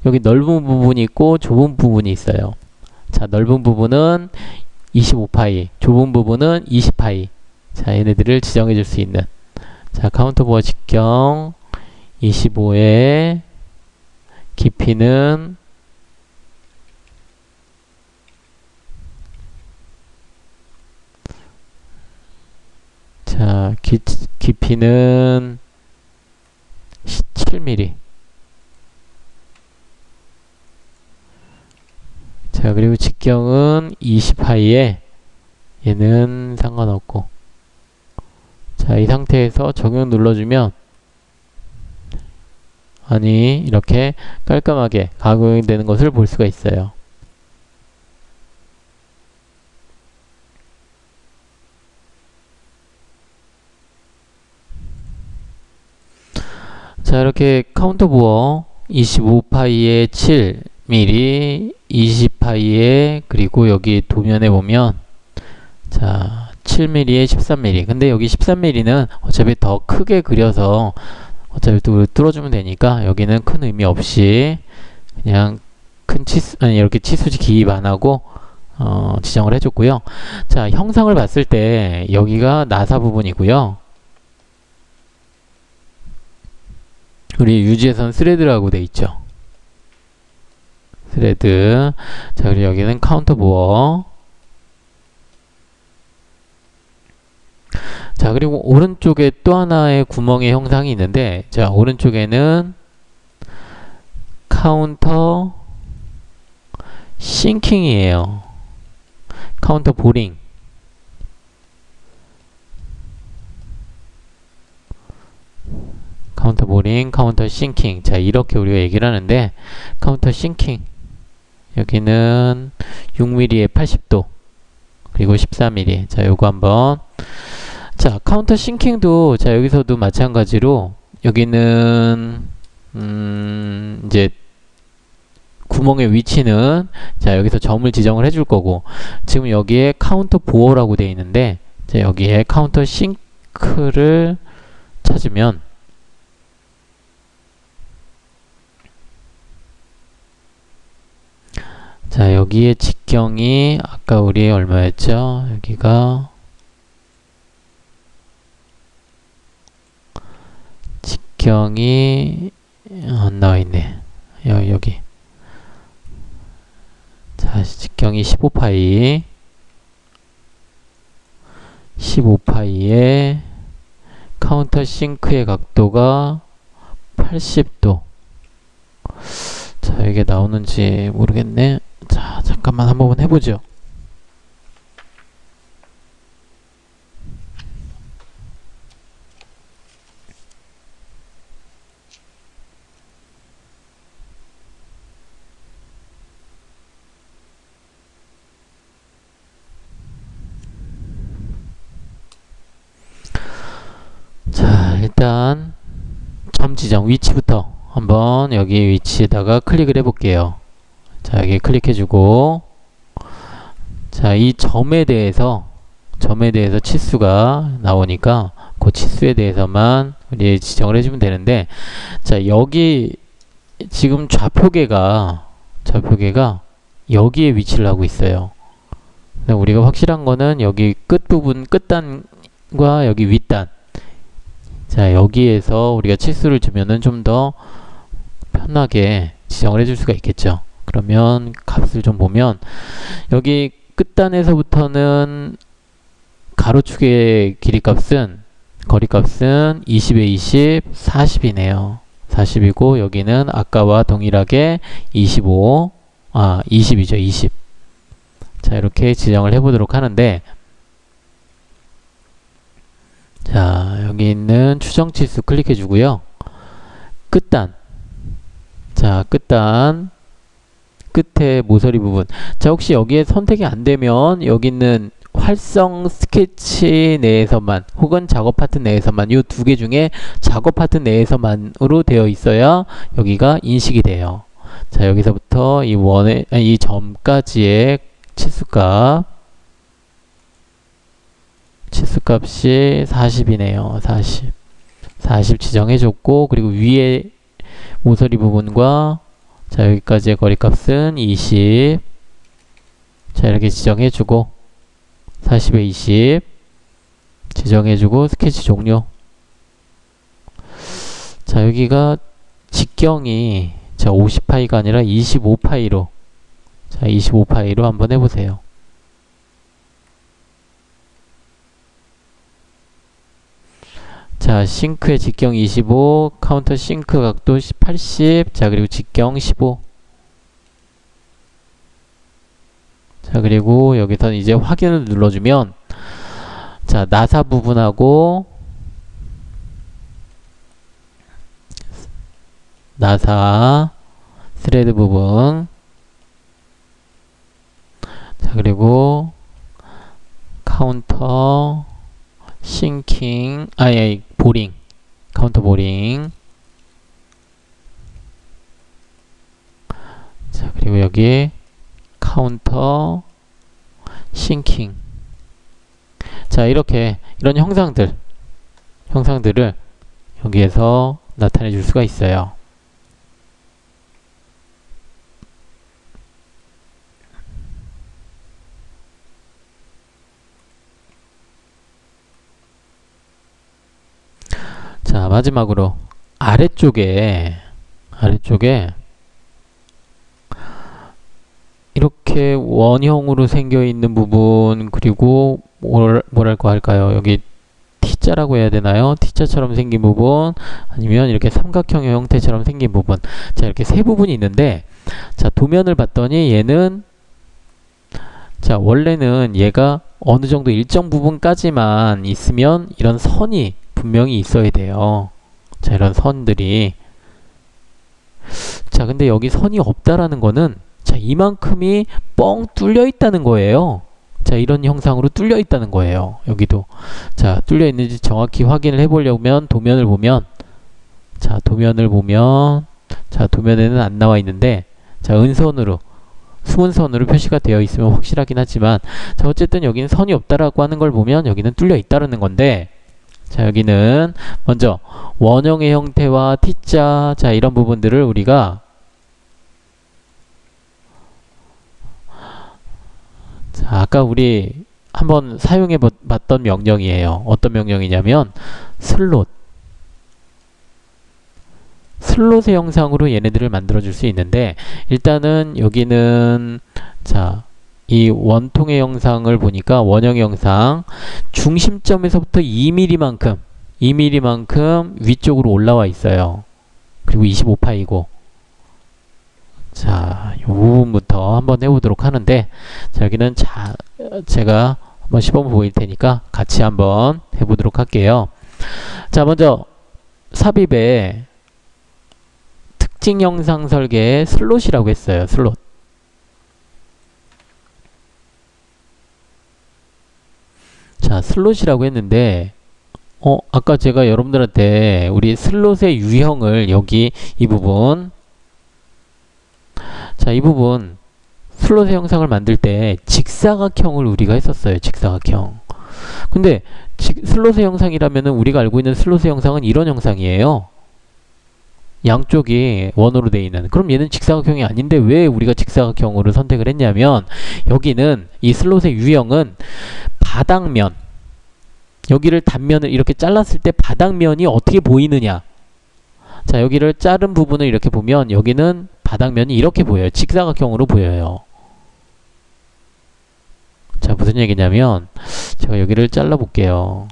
여기 넓은 부분이 있고 좁은 부분이 있어요. 자, 넓은 부분은 25파이, 좁은 부분은 20파이. 자, 얘네들을 지정해 줄 수 있는. 자, 카운터 보어 직경 25의 깊이는 자, 깊이는 7mm. 자, 그리고 직경은 20파이에 얘는 상관없고. 자, 이 상태에서 적용 눌러주면 아니 이렇게 깔끔하게 가공이 되는 것을 볼 수가 있어요. 자, 이렇게 카운터 부어 25파이에 7mm, 20파이에 그리고 여기 도면에 보면 자 7mm에 13mm. 근데 여기 13mm는 어차피 더 크게 그려서 어차피 또 뚫어주면 되니까 여기는 큰 의미 없이 그냥 큰 치수, 아니 이렇게 치수지 기입 안 하고 지정을 해줬고요. 자, 형상을 봤을 때 여기가 나사 부분이고요. 우리 유지에서는 스레드라고 돼 있죠. 스레드. 자, 그리고 여기는 카운터 보어. 자, 그리고 오른쪽에 또 하나의 구멍의 형상이 있는데, 자, 오른쪽에는 카운터 싱킹이에요. 카운터 보링. 카운터 보링, 카운터 싱킹. 자, 이렇게 우리가 얘기를 하는데, 카운터 싱킹. 여기는 6mm에 80도. 그리고 14mm. 자, 요거 한번. 자, 카운터 싱킹도, 자, 여기서도 마찬가지로, 여기는, 이제, 구멍의 위치는, 자, 여기서 점을 지정을 해줄 거고, 지금 여기에 카운터 보어라고 되어 있는데, 자, 여기에 카운터 싱크를 찾으면, 자, 여기에 직경이 아까 우리 얼마였죠? 여기가 직경이 안 나와 있네. 여기. 자, 직경이 15파이. 15파이에 카운터 싱크의 각도가 80도. 자, 이게 나오는지 모르겠네. 자, 잠깐만 한번 해보죠. 자, 일단 점 지정 위치부터 한번 여기 위치에다가 클릭을 해볼게요. 자, 여기 클릭해주고, 자, 이 점에 대해서 치수가 나오니까 그 치수에 대해서만 우리 지정을 해주면 되는데, 자, 여기 지금 좌표계가 여기에 위치를 하고 있어요. 우리가 확실한 거는 여기 끝부분, 끝단과 여기 윗단. 자, 여기에서 우리가 치수를 주면은 좀 더 편하게 지정을 해줄 수가 있겠죠. 그러면 값을 좀 보면 여기 끝단에서부터는 가로축의 길이값은 거리값은 20에 20, 40이네요. 40이고 여기는 아까와 동일하게 25, 20이죠. 20. 자, 이렇게 지정을 해보도록 하는데, 자, 여기 있는 추정치수 클릭해 주고요. 끝단. 자, 끝단. 끝에 모서리 부분. 자, 혹시 여기에 선택이 안 되면 여기 있는 활성 스케치 내에서만 혹은 작업 파트 내에서만 이 두 개 중에 작업 파트 내에서만으로 되어 있어야 여기가 인식이 돼요. 자, 여기서부터 이 점까지의 치수값이 40이네요. 40 지정해줬고, 그리고 위에 모서리 부분과 자, 여기까지의 거리값은 20. 자, 이렇게 지정해주고 40에 20 지정해주고 스케치 종료. 자, 여기가 직경이 자 50파이가 아니라 25파이로 자 25파이로 한번 해보세요. 자, 싱크의 직경 25, 카운터 싱크 각도 80, 자, 그리고 직경 15. 자, 그리고 여기서 이제 확인을 눌러주면, 자, 나사 부분하고, 나사, 스레드 부분, 자, 그리고, 카운터, 싱킹, 보링, 카운터 보링. 자, 그리고 여기 카운터 싱킹. 자, 이렇게 이런 형상들을 여기에서 나타내 줄 수가 있어요. 자, 마지막으로 아래쪽에 이렇게 원형으로 생겨 있는 부분, 그리고 뭐랄까 할까요? 여기 T자라고 해야 되나요? T자처럼 생긴 부분, 아니면 이렇게 삼각형의 형태처럼 생긴 부분. 자, 이렇게 세 부분이 있는데, 자, 도면을 봤더니 얘는 자, 원래는 얘가 어느 정도 일정 부분까지만 있으면 이런 선이 분명히 있어야 돼요. 자, 이런 선들이. 자, 근데 여기 선이 없다라는 거는 자, 이만큼이 뻥 뚫려 있다는 거예요. 자, 이런 형상으로 뚫려 있다는 거예요. 여기도. 자, 뚫려 있는지 정확히 확인을 해보려면 도면을 보면 자, 도면에는 안 나와 있는데 자, 은선으로 숨은 선으로 표시가 되어 있으면 확실하긴 하지만 자, 어쨌든 여기는 선이 없다라고 하는 걸 보면 여기는 뚫려 있다는 건데 자, 여기는 먼저 원형의 형태와 T자 자, 이런 부분들을 우리가 자, 아까 우리 한번 사용해 봤던 명령이에요. 어떤 명령이냐면 슬롯의 형상으로 얘네들을 만들어 줄 수 있는데 일단은 여기는 자, 이 원통의 형상을 보니까 원형의 형상 중심점에서부터 2mm만큼 위쪽으로 올라와 있어요. 그리고 25파이고 자, 이 부분부터 한번 해보도록 하는데 자, 여기는 제가 한번 시범 보일 테니까 같이 한번 해보도록 할게요. 자, 먼저 삽입에 특징 형상 설계에 슬롯이라고 했어요. 슬롯. 자, 슬롯이라고 했는데 아까 제가 여러분들한테 우리 슬롯의 유형을 여기 이 부분 자, 이 부분 슬롯의 형상을 만들 때 직사각형을 우리가 했었어요. 직사각형. 근데 슬롯의 형상이라면은 우리가 알고 있는 슬롯의 형상은 이런 형상이에요. 양쪽이 원으로 되어 있는. 그럼 얘는 직사각형이 아닌데 왜 우리가 직사각형으로 선택을 했냐면 여기는 이 슬롯의 유형은 바닥면 여기를 단면을 이렇게 잘랐을 때 바닥면이 어떻게 보이느냐. 자, 여기를 자른 부분을 이렇게 보면 여기는 바닥면이 이렇게 보여요. 직사각형으로 보여요. 자, 무슨 얘기냐면 제가 여기를 잘라 볼게요.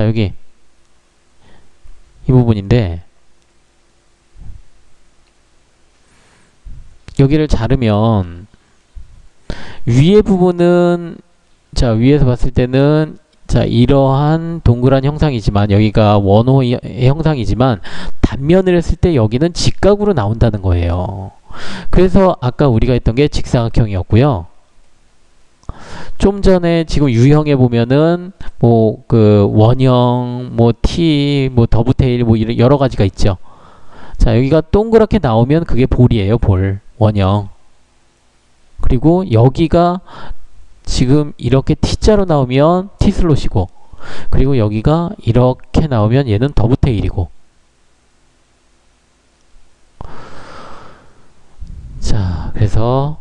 자, 여기 이 부분인데 여기를 자르면 위에 부분은 자, 위에서 봤을 때는 자, 이러한 동그란 형상이지만 여기가 원호의 형상이지만 단면을 했을 때 여기는 직각으로 나온다는 거예요. 그래서 아까 우리가 했던 게 직사각형이었고요. 좀 전에 지금 유형에 보면은 뭐 그 원형, 뭐 T, 뭐 더브테일 뭐 이런 여러 가지가 있죠. 자, 여기가 동그랗게 나오면 그게 볼이에요. 볼. 원형. 그리고 여기가 지금 이렇게 T자로 나오면 T슬롯이고, 그리고 여기가 이렇게 나오면 얘는 더브테일이고. 자, 그래서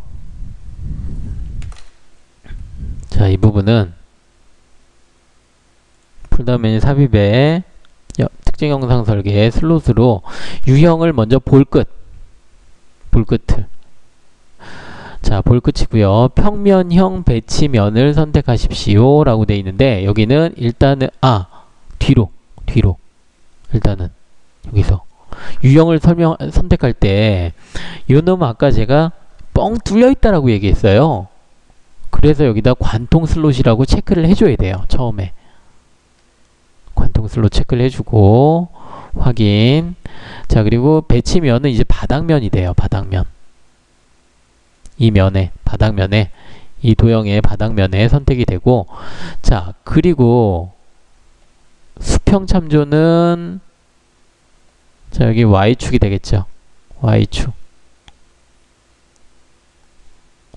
자, 이 부분은 풀다운 메뉴 삽입의 특징 영상 설계의 슬롯으로 유형을 먼저 볼끝을 자, 볼끝이고요. 평면형 배치면을 선택하십시오 라고 되어 있는데 여기는 일단은 뒤로 일단은 여기서 유형을 선택할 때 요놈 아까 제가 뻥 뚫려 있다라고 얘기했어요. 그래서 여기다 관통 슬롯이라고 체크를 해줘야 돼요. 처음에 관통 슬롯 체크를 해주고 확인. 자, 그리고 배치면은 이제 바닥면이 돼요. 바닥면. 이 면에, 바닥면에, 이 도형의 바닥면에 선택이 되고, 자, 그리고 수평 참조는 자, 여기 Y축이 되겠죠.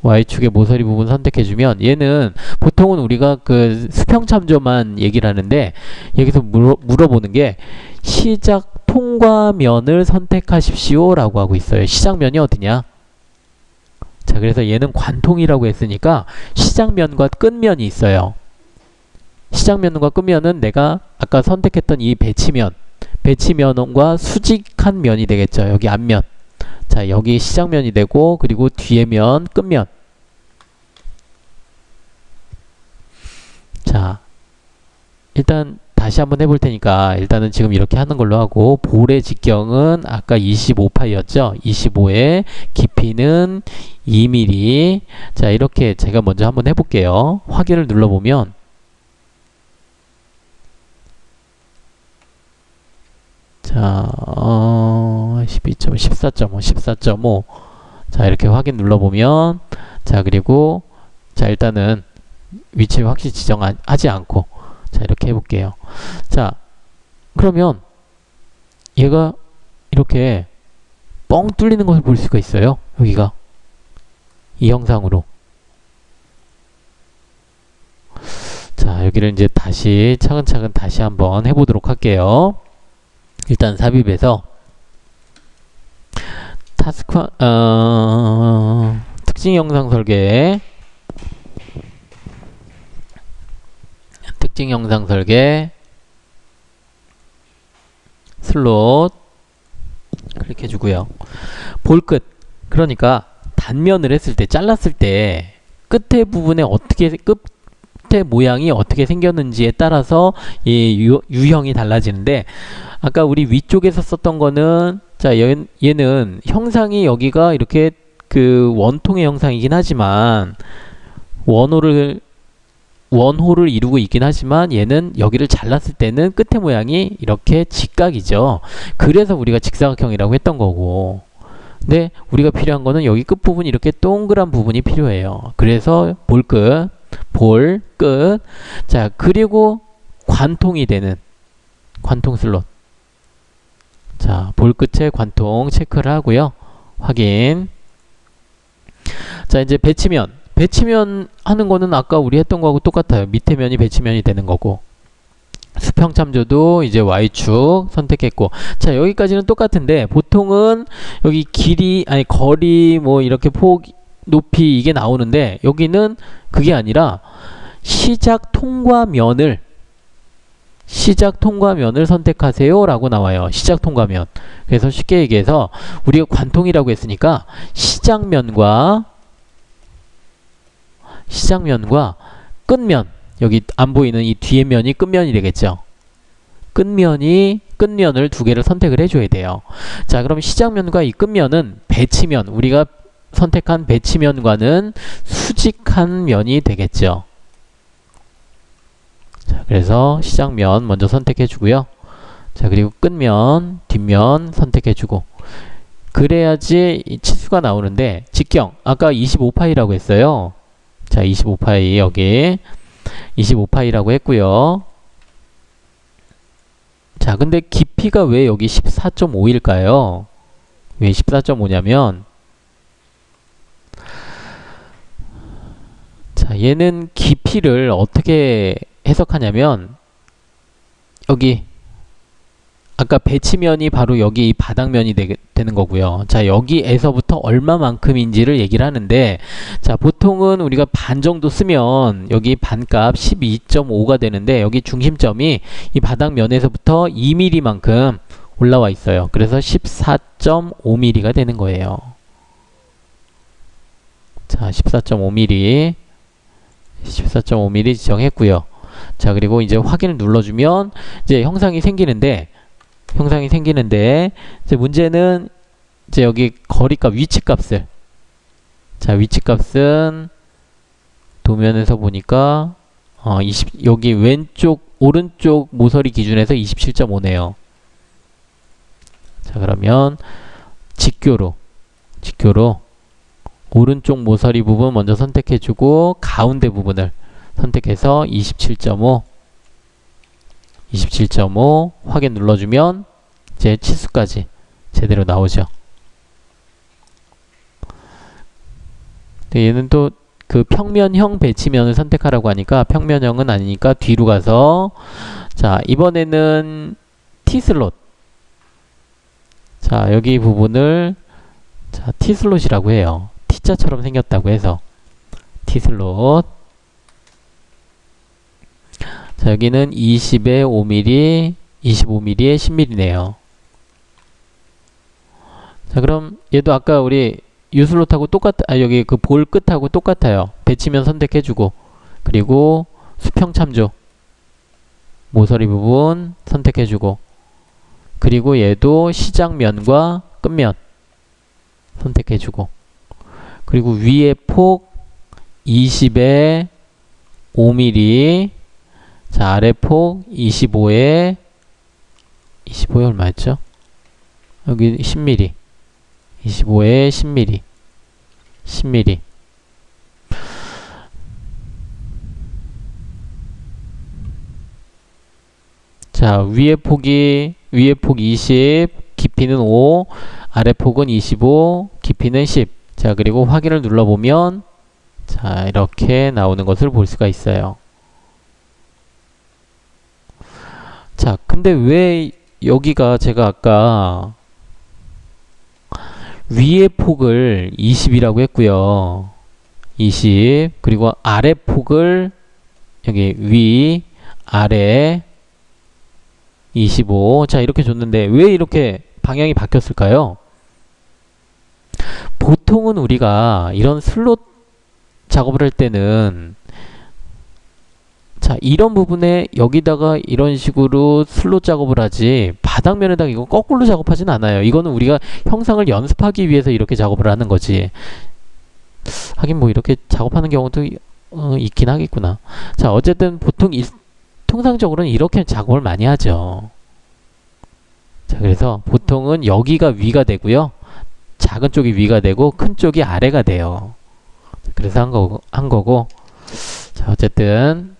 Y축의 모서리 부분 선택해주면 얘는 보통은 우리가 그 수평 참조만 얘기를 하는데 여기서 물어보는 게 시작 통과면을 선택하십시오 라고 하고 있어요. 시작면이 어디냐? 자, 그래서 얘는 관통이라고 했으니까 시작면과 끝면이 있어요. 시작면과 끝면은 내가 아까 선택했던 이 배치면과 수직한 면이 되겠죠. 여기 앞면. 자, 여기 시작면이 되고 그리고 뒤에 면, 끝면. 자, 일단 다시 한번 해볼 테니까 일단은 지금 이렇게 하는 걸로 하고, 볼의 직경은 아까 25파이였죠. 25에 깊이는 2mm. 자, 이렇게 제가 먼저 한번 해볼게요. 확인을 눌러보면 자, 12.5, 14.5. 자, 이렇게 확인 눌러보면 자, 그리고 자, 일단은 위치 확실히 지정하지 않고 자, 이렇게 해볼게요. 자, 그러면 얘가 이렇게 뻥 뚫리는 것을 볼 수가 있어요. 여기가 이 형상으로. 자, 여기를 이제 다시 차근차근 다시 한번 해보도록 할게요. 일단 삽입해서 특징 영상 설계 슬롯 클릭해 주고요. 볼끝, 그러니까 단면을 했을 때, 잘랐을 때 끝에 부분에 끝에 모양이 어떻게 생겼는지에 따라서 이 유형이 달라지는데, 아까 우리 위쪽에서 썼던 거는 자, 얘는 형상이 여기가 이렇게 그 원통의 형상이긴 하지만 원호를 이루고 있긴 하지만 얘는 여기를 잘랐을 때는 끝에 모양이 이렇게 직각이죠. 그래서 우리가 직사각형이라고 했던 거고, 근데 우리가 필요한 거는 여기 끝부분이 이렇게 동그란 부분이 필요해요. 그래서 볼끝. 자, 그리고 관통이 되는 관통 슬롯. 자, 볼끝에 관통 체크를 하고요. 확인. 자, 이제 배치면 하는 거는 아까 우리 했던 거하고 똑같아요. 밑에 면이 배치면이 되는 거고, 수평 참조도 이제 Y축 선택했고, 자, 여기까지는 똑같은데 보통은 여기 거리 뭐 이렇게 폭, 높이 이게 나오는데 여기는 그게 아니라 시작 통과면을 선택하세요 라고 나와요. 시작 통과면. 그래서 쉽게 얘기해서 우리가 관통이라고 했으니까 시작면과 끝면, 여기 안 보이는 이 뒤에 면이 끝면이 되겠죠. 끝면을 두 개를 선택을 해줘야 돼요. 자, 그럼 시작면과 이 끝면은 배치면, 우리가 선택한 배치면과는 수직한 면이 되겠죠. 자, 그래서 시작면 먼저 선택해 주고요. 자, 그리고 끝면, 뒷면 선택해 주고, 그래야지 이 치수가 나오는데, 직경 아까 25파이라고 했어요. 자, 25파이 여기 25파이라고 했고요. 자, 근데 깊이가 왜 여기 14.5일까요? 왜 14.5냐면, 자, 얘는 깊이를 어떻게 해석하냐면, 여기 아까 배치면이 바로 여기 바닥면이 되는 거고요. 자, 여기에서부터 얼마만큼인지를 얘기를 하는데, 자, 보통은 우리가 반 정도 쓰면 여기 반값 12.5가 되는데, 여기 중심점이 이 바닥면에서부터 2mm만큼 올라와 있어요. 그래서 14.5mm가 되는 거예요. 자, 14.5mm 14.5mm 지정했고요. 자, 그리고 이제 확인을 눌러주면 이제 형상이 생기는데 이제 문제는 이제 여기 거리값, 위치값을, 자, 위치값은 도면에서 보니까 여기 오른쪽 모서리 기준에서 27.5네요. 자, 그러면 직교로 오른쪽 모서리 부분 먼저 선택해주고 가운데 부분을 선택해서 27.5 확인 눌러주면 이제 치수까지 제대로 나오죠. 얘는 또 그 평면형 배치면을 선택하라고 하니까 평면형은 아니니까 뒤로 가서, 자, 이번에는 T슬롯, 자, 여기 부분을, 자, T슬롯이라고 해요. T자처럼 생겼다고 해서 T슬롯. 자, 여기는 20에 5mm, 25mm에 10mm네요. 자, 그럼 얘도 아까 우리 U슬롯하고 여기 그 볼 끝하고 똑같아요. 배치면 선택해주고, 그리고 수평 참조 모서리 부분 선택해주고, 그리고 얘도 시작면과 끝면 선택해주고, 그리고 위에 폭 20에 5mm, 자, 아래 폭 25에 얼마였죠? 여기 10mm, 25에 10mm. 자, 위에 폭 20, 깊이는 5, 아래 폭은 25, 깊이는 10. 자, 그리고 확인을 눌러보면, 자, 이렇게 나오는 것을 볼 수가 있어요. 자, 근데 왜 여기가 제가 아까 위의 폭을 20이라고 했고요. 20. 그리고 아래 폭을 여기 위, 아래 25. 자, 이렇게 줬는데 왜 이렇게 방향이 바뀌었을까요? 보통은 우리가 이런 슬롯 작업을 할 때는, 자, 이런 부분에 여기다가 이런 식으로 슬롯 작업을 하지, 바닥면에다가 이거 거꾸로 작업하진 않아요. 이거는 우리가 형상을 연습하기 위해서 이렇게 작업을 하는 거지. 하긴 뭐 이렇게 작업하는 경우도 있긴 하겠구나. 자, 어쨌든 통상적으로는 이렇게 작업을 많이 하죠. 자, 그래서 보통은 여기가 위가 되고요. 작은 쪽이 위가 되고 큰 쪽이 아래가 돼요. 그래서 한 거고. 자, 어쨌든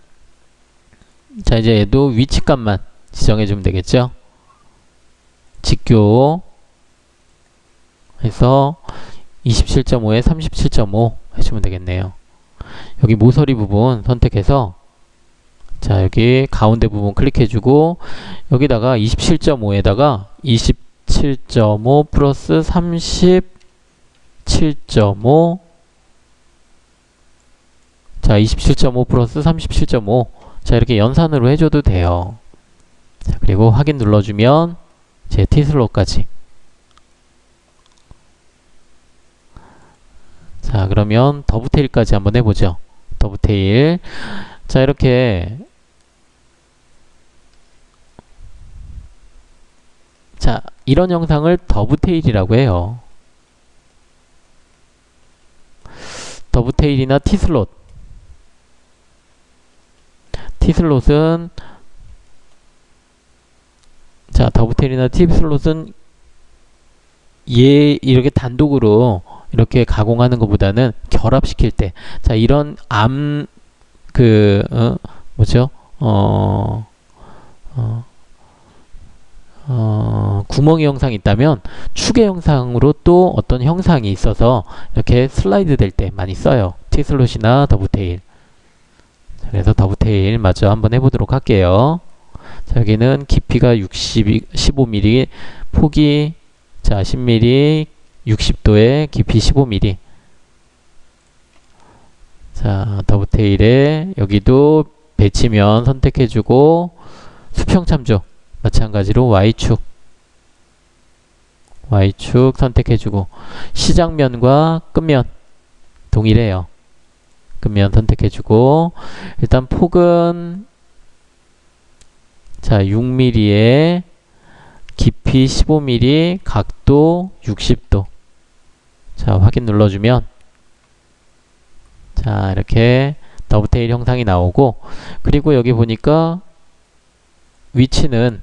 자, 이제 얘도 위치값만 지정해 주면 되겠죠. 직교 해서 27.5에 37.5 해주면 되겠네요. 여기 모서리 부분 선택해서, 자, 여기 가운데 부분 클릭해주고, 여기다가 27.5에다가 27.5 플러스 37.5, 자, 27.5 플러스 37.5, 자, 이렇게 연산으로 해줘도 돼요. 자, 그리고 확인 눌러주면 제 T슬롯까지. 자, 그러면 더브테일까지 한번 해보죠. 더브테일. 자, 이렇게 자, 이런 형상을 더브테일이라고 해요. 더브테일이나 T슬롯. T슬롯은 자, 더브테일이나 T슬롯은 얘 이렇게 단독으로 이렇게 가공하는 것보다는 결합시킬 때, 자, 이런 뭐죠? 구멍의 형상이 있다면 축의 형상으로 또 어떤 형상이 있어서 이렇게 슬라이드 될 때 많이 써요. T슬롯이나 더브테일. 그래서 더브테일 마저 한번 해보도록 할게요. 자, 여기는 깊이가 15mm, 폭이 자 10mm, 60도에 깊이 15mm. 자, 더브테일에 여기도 배치면 선택해주고 수평 참조 마찬가지로 Y축 선택해주고 시작면과 끝면 동일해요. 끝면 선택해주고 일단 폭은 자 6mm에 깊이 15mm, 각도 60도. 자, 확인 눌러주면 자, 이렇게 더브테일 형상이 나오고, 그리고 여기 보니까 위치는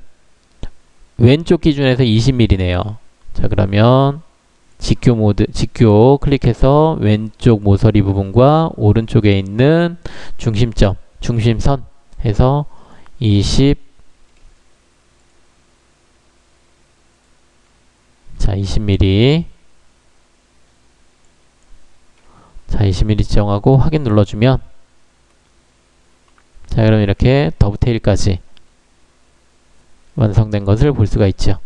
왼쪽 기준에서 20mm네요. 자, 그러면 직교 클릭해서 왼쪽 모서리 부분과 오른쪽에 있는 중심점, 중심선 해서 20mm. 자, 20mm 지정하고 확인 눌러주면 자, 그럼 이렇게 더브테일까지 완성된 것을 볼 수가 있죠.